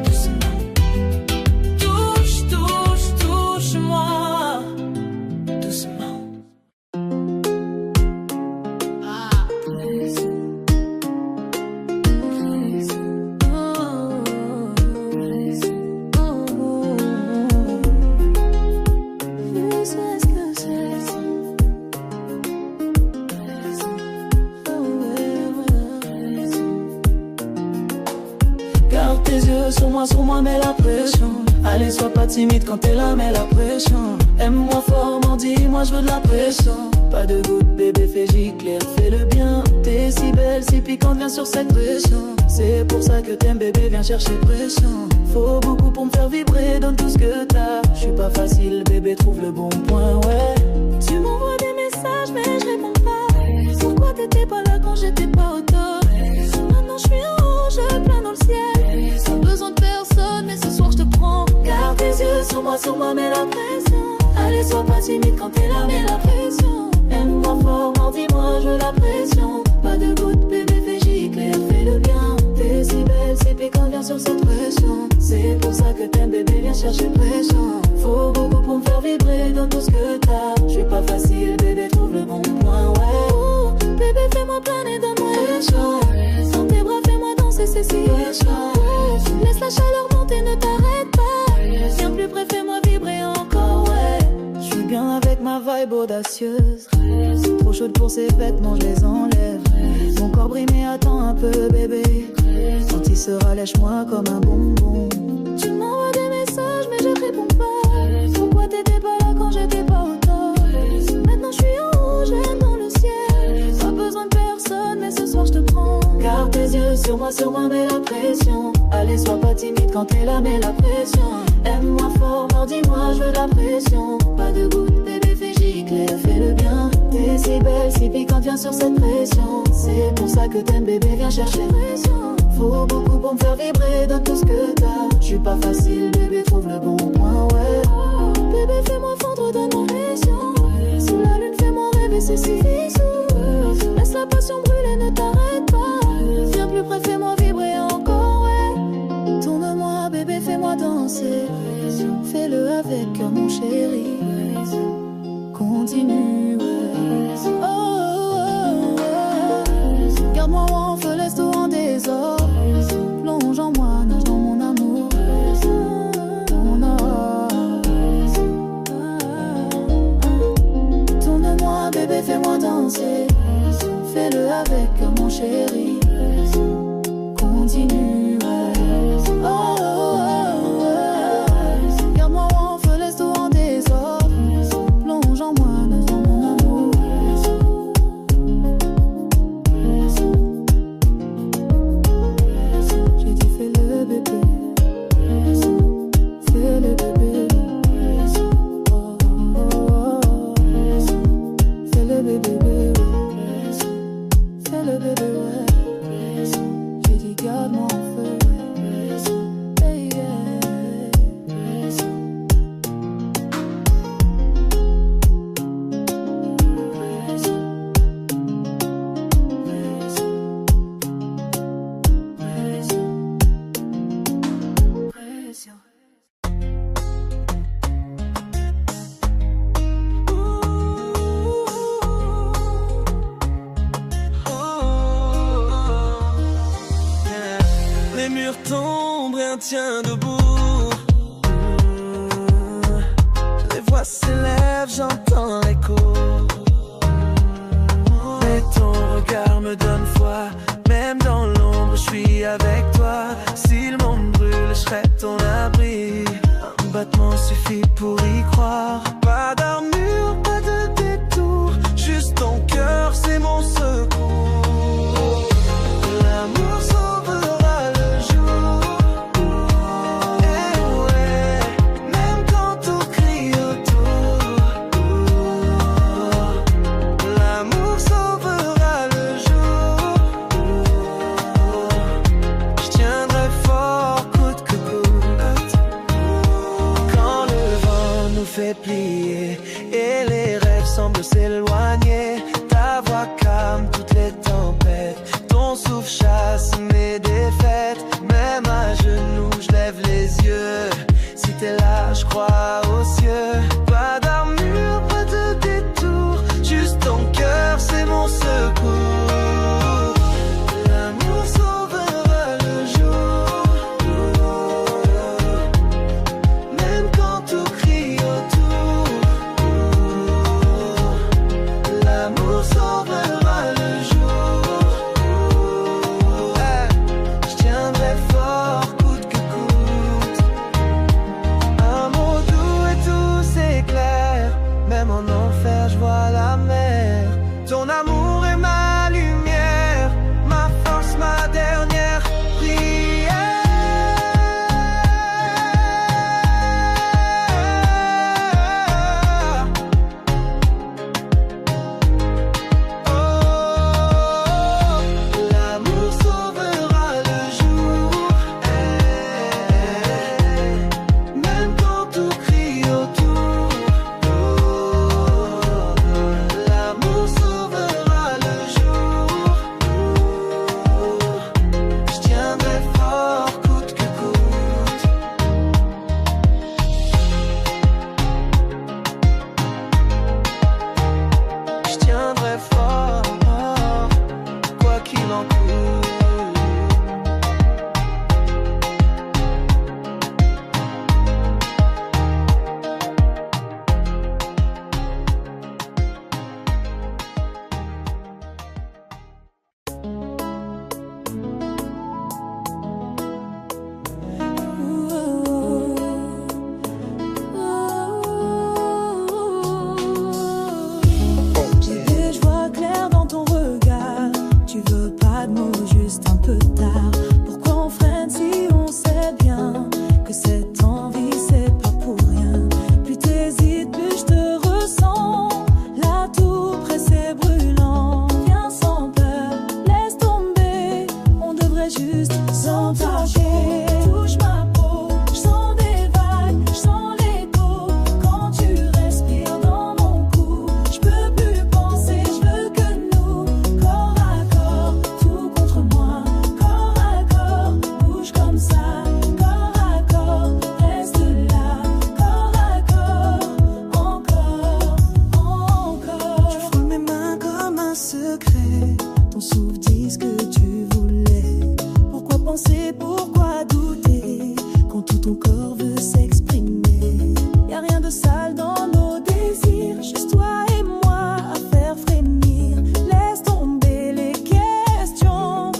Doucement. Touche, touche, touche-moi. Doucement. Garde tes yeux sur moi, mets la pression. Allez, sois pas timide quand t'es là, mets la pression. Aime-moi fort, m'en dis-moi, je veux de la pression. Pas de goutte, bébé, fais gicler, fais le bien. T'es si belle, si piquante, viens sur cette pression. C'est pour ça que t'aimes, bébé, viens chercher pression. Faut beaucoup pour me faire vibrer, donne tout ce que t'as. J'suis pas facile, bébé, trouve le bon point, ouais. Tu m'envoies des messages mais je réponds pas. Pourquoi t'étais pas là quand j'étais pas au top? Maintenant je suis en haut, je plains dans le ciel. Sans besoin de personne mais ce soir je te prends. Garde tes yeux sur moi, mets la pression. Allez, sois pas timide quand t'es là, mets la pression. Aime-moi fort, m'en dis-moi, je veux la pression. Pas de goutte, bébé, fais gicler, fais le bien. T'es si belle, si piquant, viens sur cette pression. C'est pour ça que t'aimes, bébé, viens chercher pression. Faut beaucoup pour me faire vibrer, donne tout ce que t'as. J'suis pas facile, bébé, trouve le bon point, ouais. Oh, bébé, fais-moi planer, donne-moi le choix. Dans tes bras, fais-moi danser, c'est si choix. Laisse la chaleur monter, ne t'arrête pas. Viens plus près, fais-moi vibrer encore, ouais. J'suis bien avec ma vibe audacieuse. Trop chaude pour ces vêtements, je les enlève. Mon corps brille mais attends un peu, bébé. Quand il sera, lèche-moi comme un bonbon. Tu m'envoies des messages mais je réponds pas. Pourquoi t'étais pas là quand j'étais pas au top? Maintenant je suis en haut, j'aime dans le ciel. Pas besoin de personne mais ce soir je te prends. Garde tes yeux sur moi, mets la pression. Allez, sois pas timide quand t'es là, mets la pression. Aime-moi fort, m'en dis-moi, je veux de la pression. Pas de goutte, bébé, fais gicler, fais le bien. T'es si belle, si piquante, viens sur cette pression. C'est pour ça que t'aimes, bébé, viens chercher pression. Faut beaucoup pour me faire vibrer, donne tout ce que t'as. J'suis pas facile, bébé, trouve le bon point, ouais. Oh, bébé, fais-moi fondre, donne-moi pression. Sous la lune, fais-moi rêver, c'est si fissou. Laisse la passion brûler, ne t'arrête pas. Viens plus près, fais-moi vibrer encore, ouais. Tourne-moi, bébé, fais-moi danser. Fais-le avec cœur, mon chéri. Continue, ouais. Oh, oh, oh. Garde-moi en feu, laisse tout en désordre. Plonge en moi, nage dans mon amour. Ton or. Tourne-moi, bébé, fais-moi danser. Fais-le avec cœur, mon chéri. Continue, ouais. Oh, oh, oh, oh. Garde-moi en feu, laisse tout en désordre. Plonge en moi, nage dans mon amour. J'ai dit fais-le, bébé. Fais-le, bébé. Oh, oh, oh. Fais-le, bébé. Fais-le, bébé, ouais. J'ai dit garde-moi en feu. Hey, yeah. Les murs tombent, rien tient debout. Les voix s'élèvent, j'entends l'écho. Mais ton regard me donne foi. Même dans l'ombre, je suis avec toi. Si le monde brûle, je serai ton abri. Un battement suffit pour y croire. Pas d'armure, pas de détour. Juste ton cœur, c'est mon fait plier et les rêves semblent s'éloigner. Ta voix calme toutes les tempêtes, ton souffle chasse mes défaites. Même à genoux, je lève les yeux. Si t'es là, je crois aux cieux. Pas d'armure, pas de détour, juste ton cœur, c'est mon secours. L'amour sauvera le jour, même quand tout crie autour. L'amour sauvera le jour. Je tiendrai fort coûte que coûte. Un mot doux et tout s'éclaire. Même en enfer je vois la mer. Ton amour est ma lumière, ma force, ma dernière prière. Oh, l'amour sauvera le jour, même quand tout crie autour. L'amour sauvera le jour. Je tiendrai fort coûte que coûte. Je tiendrai fort quoi qu'il en coûte. Bébé, je vois clair dans ton regard. Tu veux pas de mots, juste un peu tard. Pourquoi on freine si on sait bien que cette envie c'est pas pour rien? Plus t'hésites, plus je te ressens. Là tout près c'est brûlant. Viens sans peur, laisse tomber. On devrait juste s'entacher. Touche ma peau, je sens des vagues, je sens l'écho. Quand tu respires dans mon cou, je peux plus penser, je veux que nous, corps à corps, tout contre moi, corps à corps, bouge comme ça, corps à corps, reste là, corps à corps, encore, encore. Je frôle mes mains comme un secret, ton souffle dit ce que tu voulais. Pourquoi penser, pourquoi douter, quand tout ton corps veut s'exprimer? Y'a rien de sale dans nos désirs, juste toi et moi à faire frémir. Laisse tomber les questions,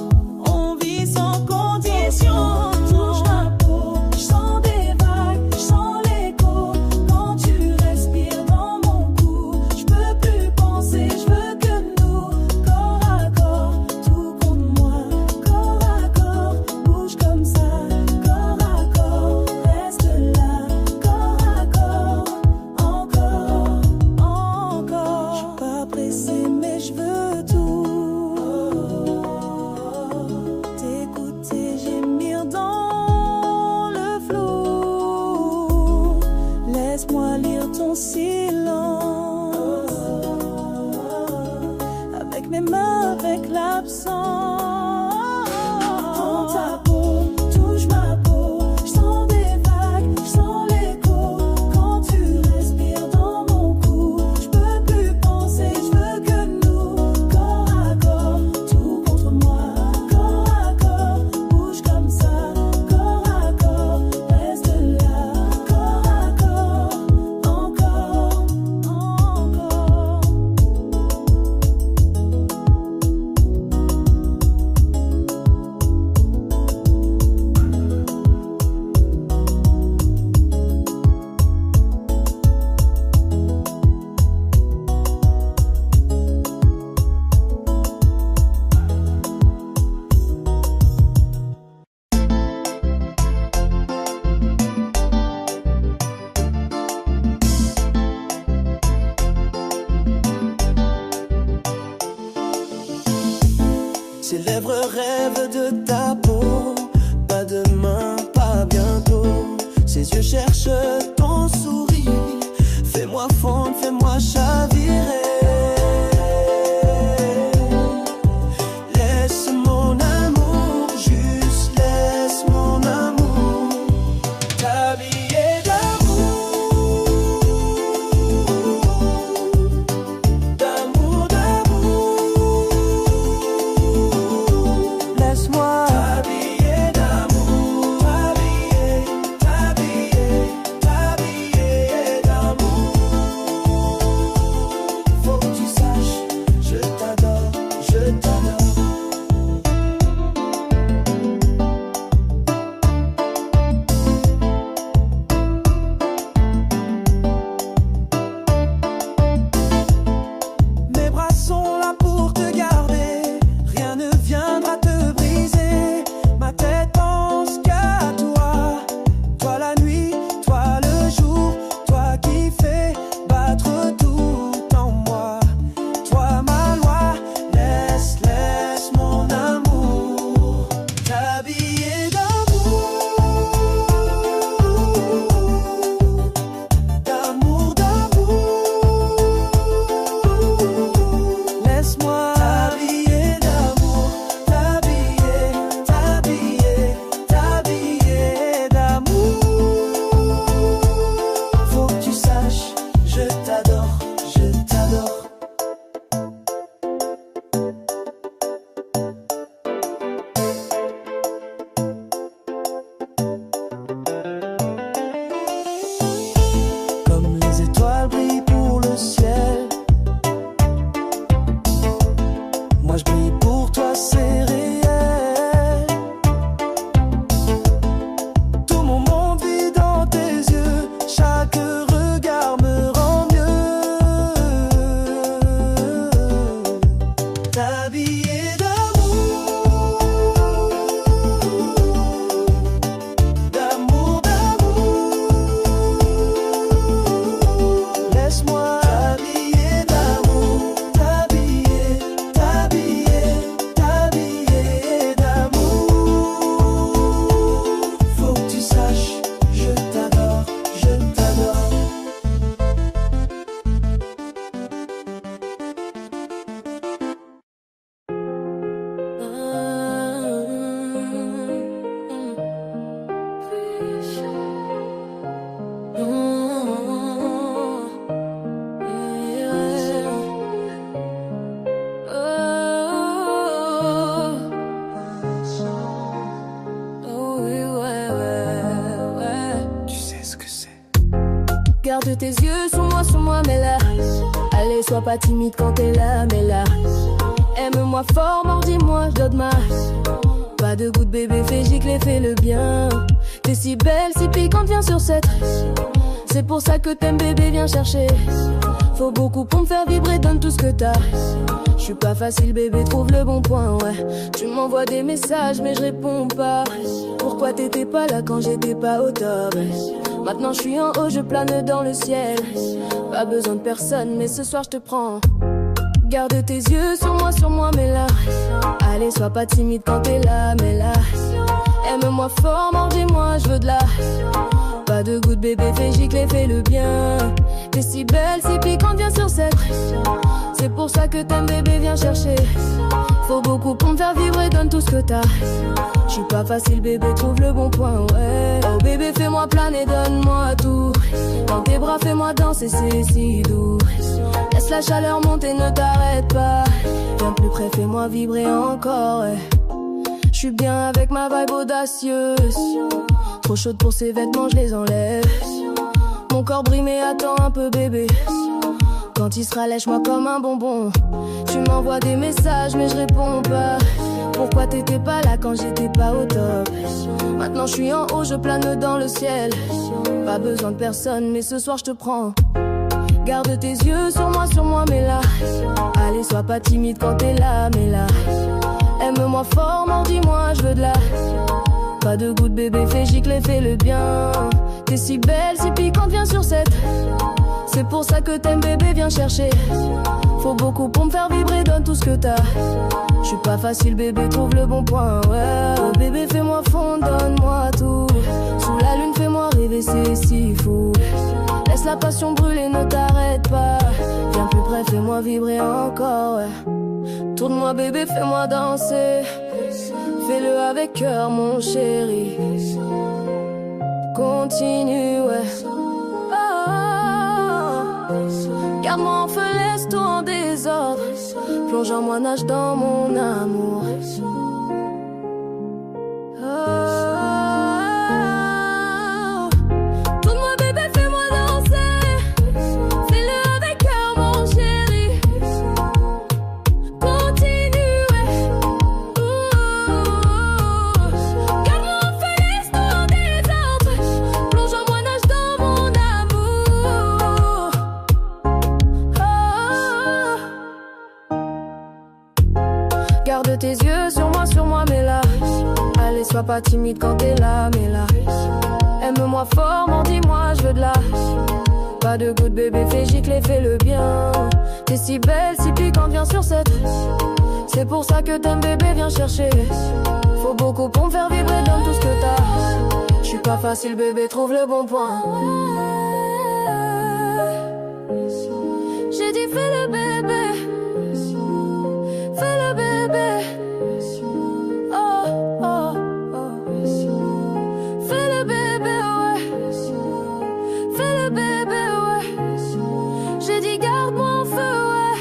on vit sans condition. Touche ma peau, je sens des vagues, je sens l'écho. Quand tu respires dans mon cou, je peux plus penser, je veux que nous, corps à corps, tout contre moi, corps à corps, bouge comme ça, corps à corps, reste là, corps à corps, encore, encore. Je suis pas pressée mais je veux tout. T'écouter gémir dans le flou. Laisse-moi lire ton silence. Avec mes mains, avec l'absence. Prends ta peau, touche ma peau. Je sens des vagues, je sens l'écho. Quand tu respires dans mon cou, je peux plus penser, je veux que nous, corps à corps, tout contre moi, corps à corps, bouge comme ça, corps à corps, reste là, corps à corps, encore, encore. Les étoiles brillent pour le ciel. Moi je brille pour toi, c'est réel. Tout mon monde vit dans tes yeux. Chaque regard me rend mieux. T'habiller d'amour, d'amour, d'amour. Laisse-moi t'habiller d'amour, t'habiller, t'habiller, t'habiller d'amour. Faut que tu saches, je t'adore, je t'adore. Tu sais ce que c'est. Garde tes yeux sur moi, mais là. Allez, sois pas timide quand t'es là, mais là. Aime-moi fort, mordis-moi, je donne ma. Pas de goutte bébé, fais gicler, fais le bien. T'es si belle, si piquante, viens sur cette. C'est pour ça que t'aimes bébé, viens chercher. Faut beaucoup pour me faire vibrer, donne tout ce que t'as. Je suis pas facile bébé, trouve le bon point, ouais. Tu m'envoies des messages mais je réponds pas. Pourquoi t'étais pas là quand j'étais pas au top? Maintenant je suis en haut, je plane dans le ciel. Pas besoin de personne mais ce soir je te prends. Garde tes yeux sur moi, mais là. Allez, sois pas timide quand t'es là, mais là. Aime-moi fort, mordis-moi, je veux de la. Pas de goutte bébé, fais gicler, fais le bien. T'es si belle, si piquante, viens sur cette. C'est pour ça que t'aimes bébé, viens chercher. Faut beaucoup pour me faire vibrer, donne tout ce que t'as. J'suis pas facile bébé, trouve le bon point, ouais. Oh bébé, fais-moi planer, donne-moi tout. Dans tes bras, fais-moi danser, c'est si doux. Laisse la chaleur monter, ne t'arrête pas. Viens plus près, fais-moi vibrer encore, ouais. J'suis bien avec ma vibe audacieuse. Trop chaude pour ces vêtements, je les enlève. Mon corps brille mais attends un peu bébé. Quand il sera lèche-moi comme un bonbon. Tu m'envoies des messages mais je réponds pas. Pourquoi t'étais pas là quand j'étais pas au top? Maintenant je suis en haut, je plane dans le ciel. Pas besoin de personne mais ce soir je te prends. Garde tes yeux sur moi, mais là. Allez, sois pas timide quand t'es là, mais là. Aime-moi fort, mordis-moi, je veux de la. Pas de goutte bébé, fais gicler, fais le bien. T'es si belle, si piquante, viens sur cette. C'est pour ça que t'aimes bébé, viens chercher. Faut beaucoup pour me faire vibrer, donne tout ce que t'as. J'suis pas facile bébé, trouve le bon point, ouais. Oh bébé, fais-moi fondre, donne-moi tout. Sous la lune, fais-moi rêver, c'est si fou. Laisse la passion brûler, ne t'arrête pas. Viens plus près, fais-moi vibrer encore, ouais. Tourne-moi bébé, fais-moi danser. Fais-le avec cœur, mon chéri. Continue, ouais. Garde-moi en feu, laisse tout en désordre. Plonge en moi, nage dans mon amour. Tourne-moi bébé, fais-moi danser. Fais-le avec cœur, mon chéri. Continue, ouais. Garde-moi en feu, laisse tout en désordre. Plonge en moi, nage dans mon amour. Garde tes yeux sur moi, mais là. Allez, sois pas timide quand t'es là, mais là. Aime-moi fort, mordis-moi, je veux de la. Pas de goutte bébé, fais gicler, fais le bien. T'es si belle, si piquante, viens sur cette. C'est pour ça que t'aimes bébé, viens chercher. Faut beaucoup pour me faire vibrer, donne tout ce que t'as. J'suis pas facile bébé, trouve le bon point. J'ai dit fais le bébé. Fais le bébé. Oh, oh, oh. Fais le bébé, ouais. Fais le bébé, ouais. J'ai dit garde-moi en feu, ouais.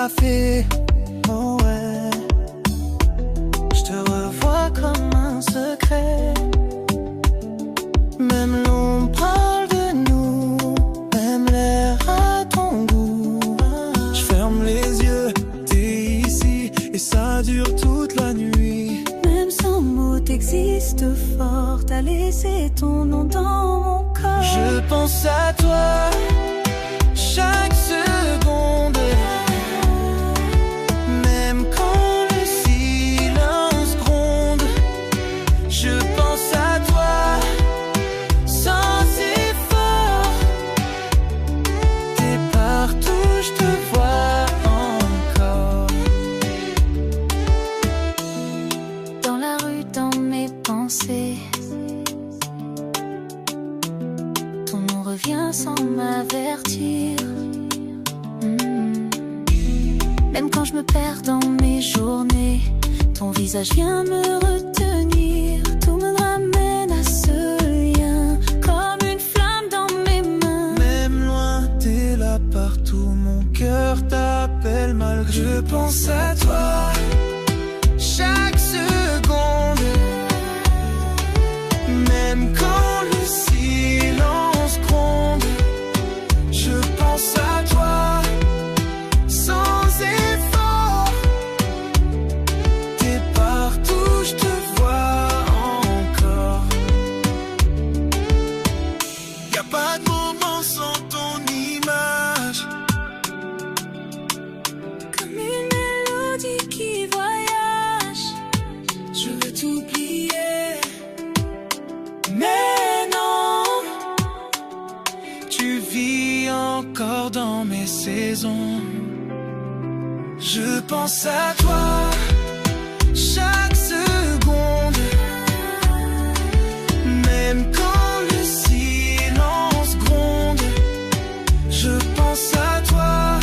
café. Oh ouais, je te revois comme un secret. Même l'ombre parle de nous, même l'air a ton goût. Je ferme les yeux, t'es ici et ça dure toute la nuit. Même sans mots t'existes fort, t'as laissé ton nom dans mon corps. Je pense à toi chaque seconde, même quand le silence gronde. Je pense à toi sans effort. T'es partout, je te vois encore. Dans la rue, dans mes pensées, ton nom revient sans m'avertir. Même quand je me perds dans mes journées, ton visage vient me retenir. Tout me ramène à ce lien, comme une flamme dans mes mains. Même loin, t'es là partout, mon cœur t'appelle malgré. Je pense à toi chaque seconde, même quand le silence gronde. Je pense à toi sans effort. T'es partout, je te vois encore. Y'a pas de moment sans ton image. Comme une mélodie qui voyage, Je veux t'oublier, mais non. Tu vis encore dans mes saisons. Je pense à toi chaque seconde, même quand le silence gronde. Je pense à toi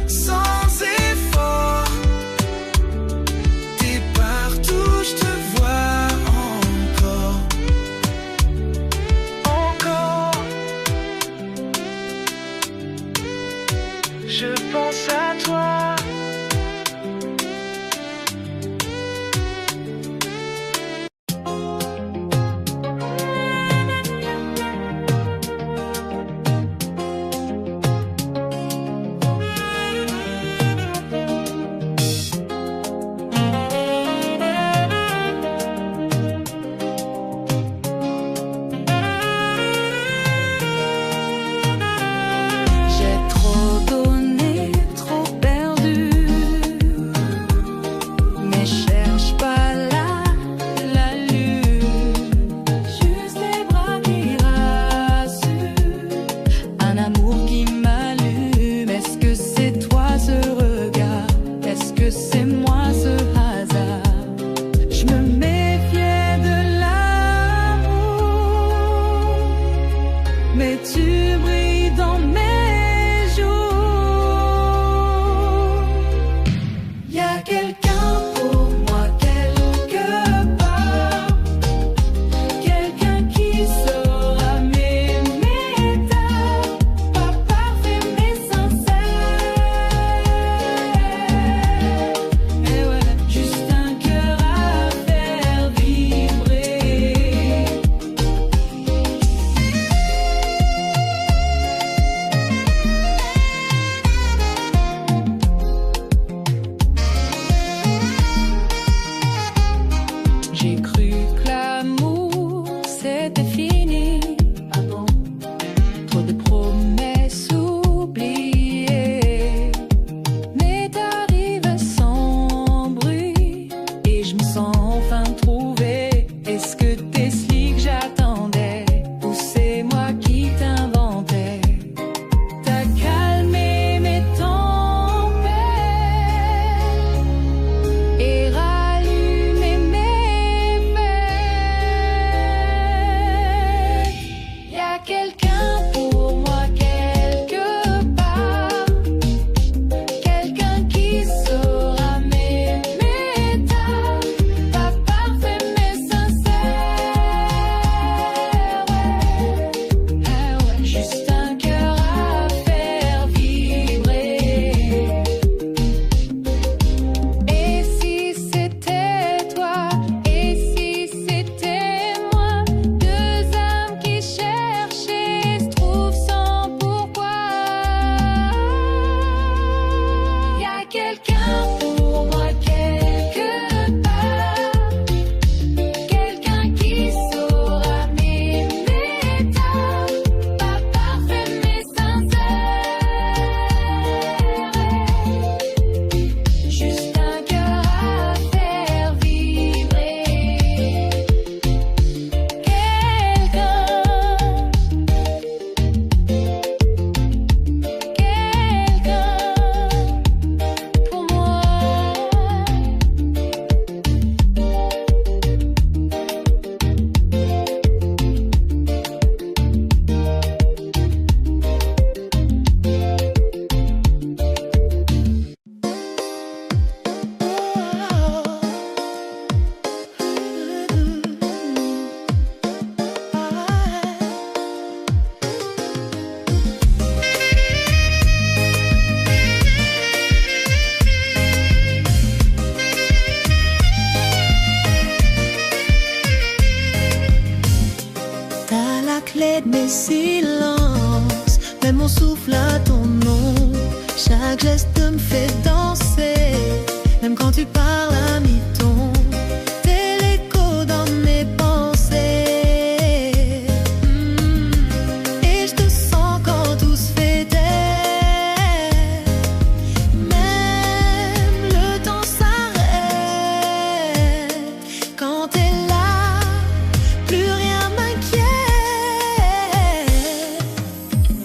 sans effort. T'es partout, je te vois encore. Encore. Je pense à toi. j'ai trop donné, trop perdu. Mais cherche pas la lune, juste les bras qui rassurent, un amour qui m'allume. Est-ce que c'est toi ce regard? Est-ce que c'est moi ce hasard? Je me méfiais de l'amour, mais tu brilles dans mes jours. Y a quelqu'un pour moi quelque part, quelqu'un qui saura m'aimer tard, pas parfait mais sincère. Et ouais, juste un cœur à faire vibrer. reflet de mes silences, même mon souffle à ton nom. Chaque geste me fait danser, même quand tu parles à mi-ton. T'es l'écho dans mes pensées. Et je te sens quand tout se fait taire. Même le temps s'arrête quand t'es là, plus rien m'inquiète.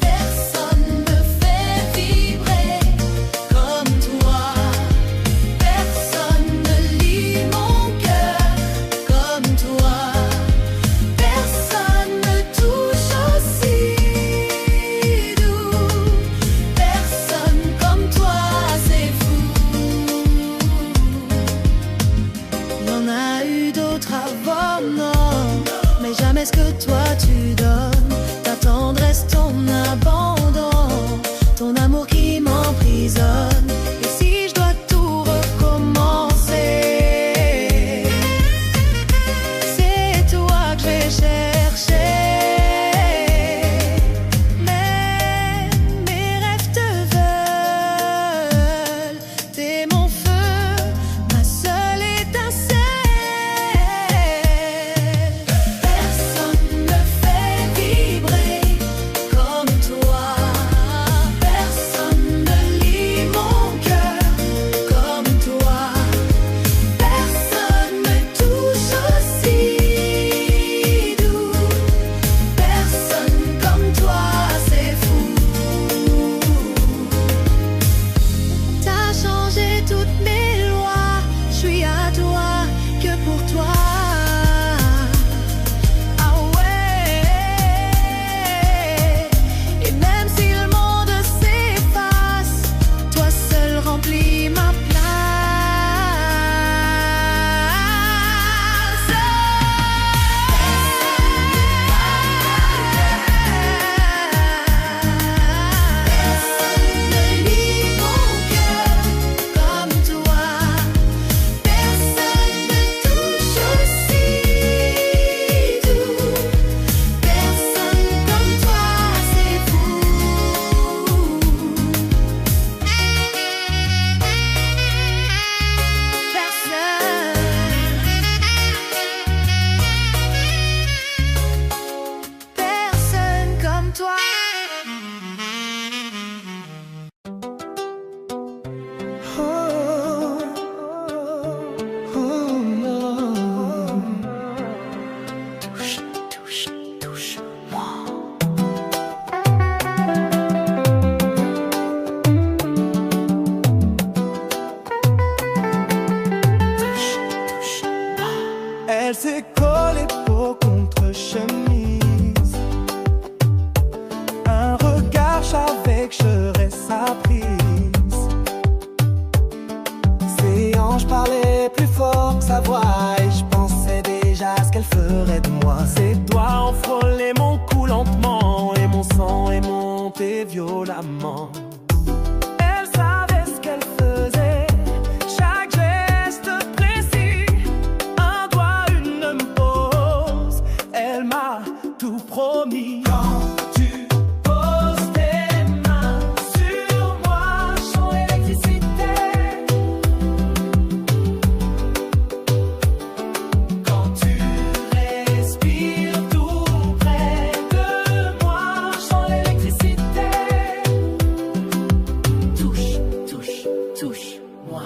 Personne me fait vibrer comme toi. Personne ne lit mon cœur comme toi. Personne me touche aussi doux. Personne comme toi, c'est fou. Il y en a eu d'autres avant, non, mais jamais ce que toi tu donnes. Ta tendresse, ton abandon, ton amour qui m'emprisonne. Et si je dois tout recommencer, c'est toi que je vais chercher. Même mes rêves te veulent. T'es mon feu, ma seule étincelle. Personne me fait vibrer comme toi. Personne ne lit mon cœur comme toi. Personne me touche aussi doux. Personne comme toi, c'est fou. T'as changé toutes mes lois. Je suis à toi que pour toi. Ah ouais. Et même si le monde s'efface, toi seul remplis ma place. Personne ne lit mon cœur comme toi. Personne me touche aussi doux. Personne comme toi, c'est fou. Personne comme toi. Elle s'est collée peau contre chemise. Un regard avec j'aurais sa prise. Ses hanches parlaient plus fort que sa voix et je pensais déjà à ce qu'elle ferait de moi. Ses doigts ont frôlé mon cou lentement et mon sang est monté violemment. Elle savait ce qu'elle faisait, chaque geste précis. Un doigt, une pause, elle m'a tout promis. Quand tu poses tes mains sur moi, je sens l'électricité. Quand tu respires tout près de moi, je sens l'électricité. Touche, touche, touche-moi.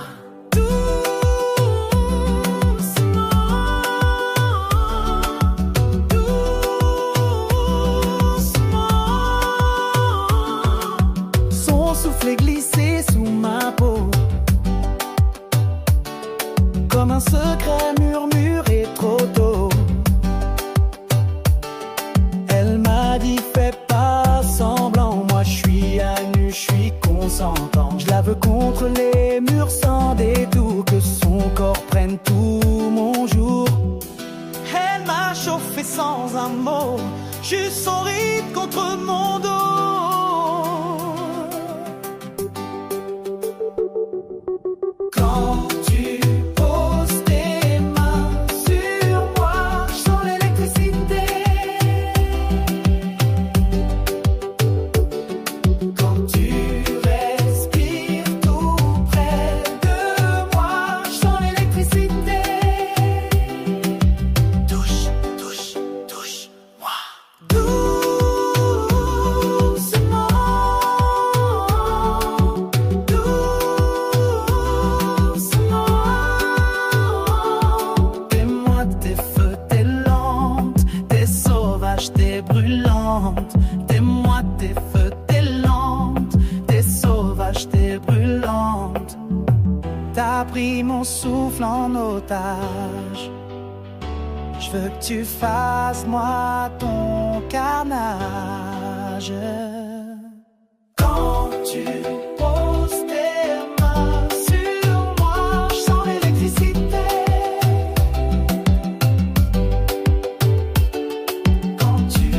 Son souffle est glissé sous ma peau, comme un secret murmuré trop tôt. Elle m'a dit fais pas semblant, moi je suis à nu, je suis consentant. Je la veux contre les murs sans détour, que son corps prenne tout mon jour. Elle m'a chauffé sans un mot, juste son rythme contre mon dos. Quand tu poses tes mains sur moi, je sens l'électricité. lente. T'es moi, t'es feu, t'es lente. T'es sauvage, t'es brûlante. T'as pris mon souffle en otage. Je veux que tu fasses moi ton carnage. Quand tu poses tes mains sur moi, je sens l'électricité. Quand tu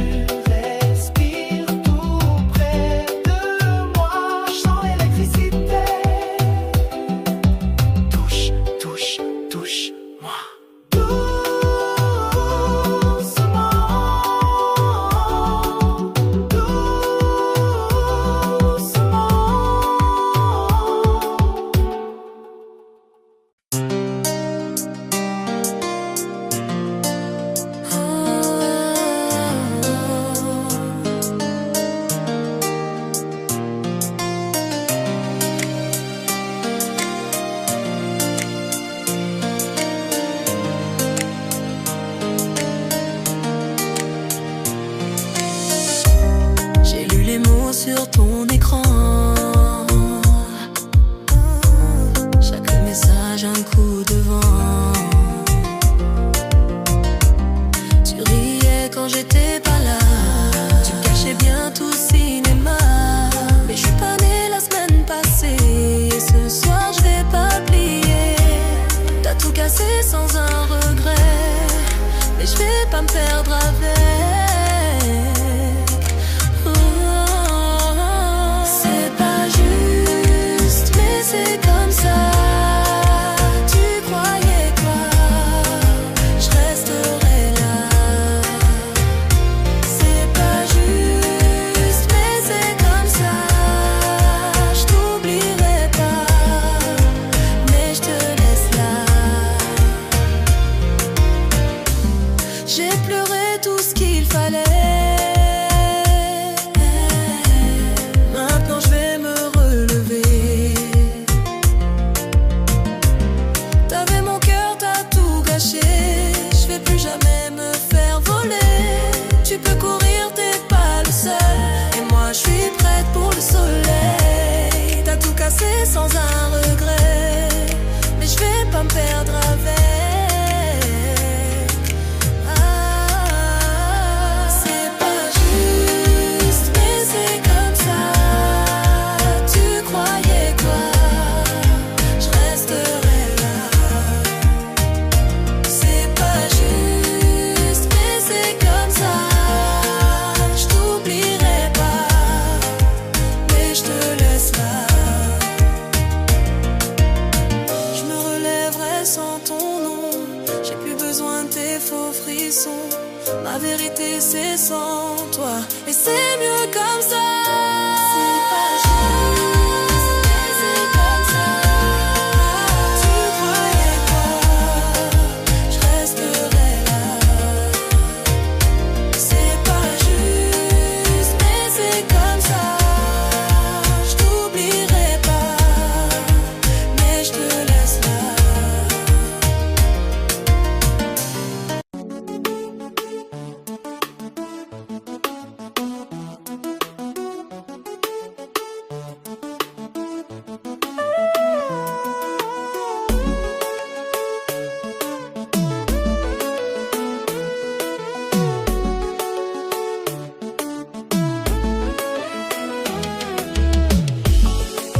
respires tout près de moi, je sens l'électricité. Touche, touche, touche-moi. Sur ton écran, chaque message un coup de vent. Tu riais quand j'étais pas là, tu cachais bien tout cinéma. Mais je suis pas née la semaine passée, et ce soir je vais pas plier. T'as tout cassé sans un regret, mais je vais pas me perdre avec. C'est comme ça, tu croyais quoi? Je resterai là. C'est pas juste, mais c'est comme ça. Je t'oublierai pas, mais je te laisse là. J'ai pleuré tout ce qu'il fallait. Maintenant je vais me relever. Je vais plus jamais me faire voler. Tu peux courir, t'es pas le seul. Et moi je suis prête pour le soleil. T'as tout cassé sans un regret, mais je vais pas me perdre avec. C'est pas juste, mais c'est comme ça. Tu croyais quoi? Je resterai là. C'est pas juste, mais c'est comme ça. Je t'oublierai pas, mais je te laisse là. Je me relèverai sans ton nom. J'ai plus besoin de tes faux frissons. Ma vérité c'est sans toi, et c'est mieux comme ça. C'est pas juste, mais c'est comme ça. Tu croyais quoi? Je resterai là. C'est pas juste, mais c'est comme ça. Je t'oublierai pas, mais je te laisse là.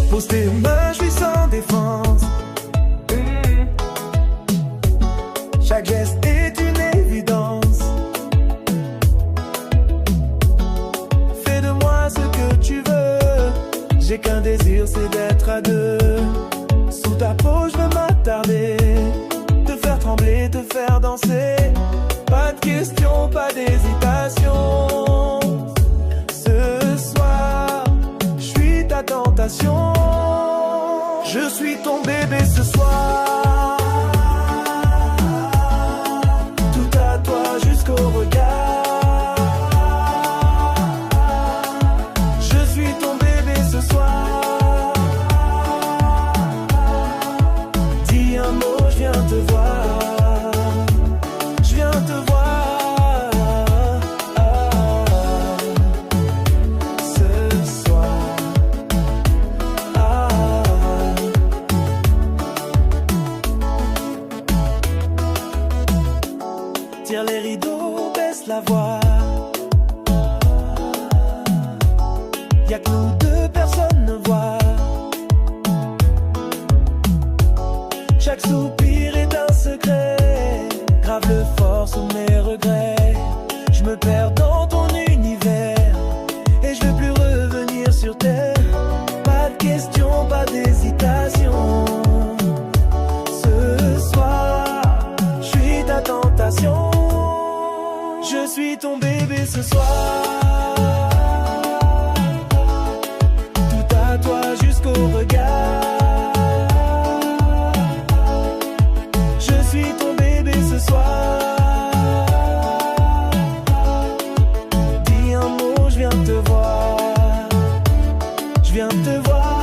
Pose tes mains, je suis sans défense. Chaque geste est une évidence. Fais de moi ce que tu veux. J'ai qu'un désir, c'est d'être à deux. Sous ta peau, je veux m'attarder. Te faire trembler, te faire danser. Pas de question, pas d'hésitation. Ce soir, je suis ta tentation. Je suis ton bébé ce soir. Tout à toi jusqu'au regard. Je suis ton bébé ce soir. Dis un mot, je viens te voir. Je viens te voir. Y'a que nous deux, personne ne voit. Chaque soupir est un secret, grave le fort sous mes regrets. Je me perds dans ton univers et je veux plus revenir sur terre. Pas de question, pas d'hésitation. Ce soir, je suis ta tentation. Je suis ton bébé ce soir. Tout à toi jusqu'au regard. Je suis ton bébé ce soir. Dis un mot, je viens te voir. Je viens te voir.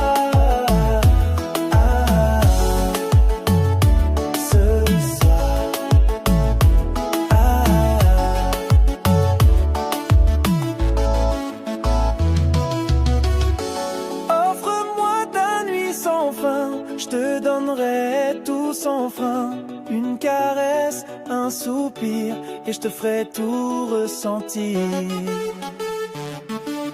Je te donnerai tout sans frein, une caresse, un soupir, et je te ferai tout ressentir.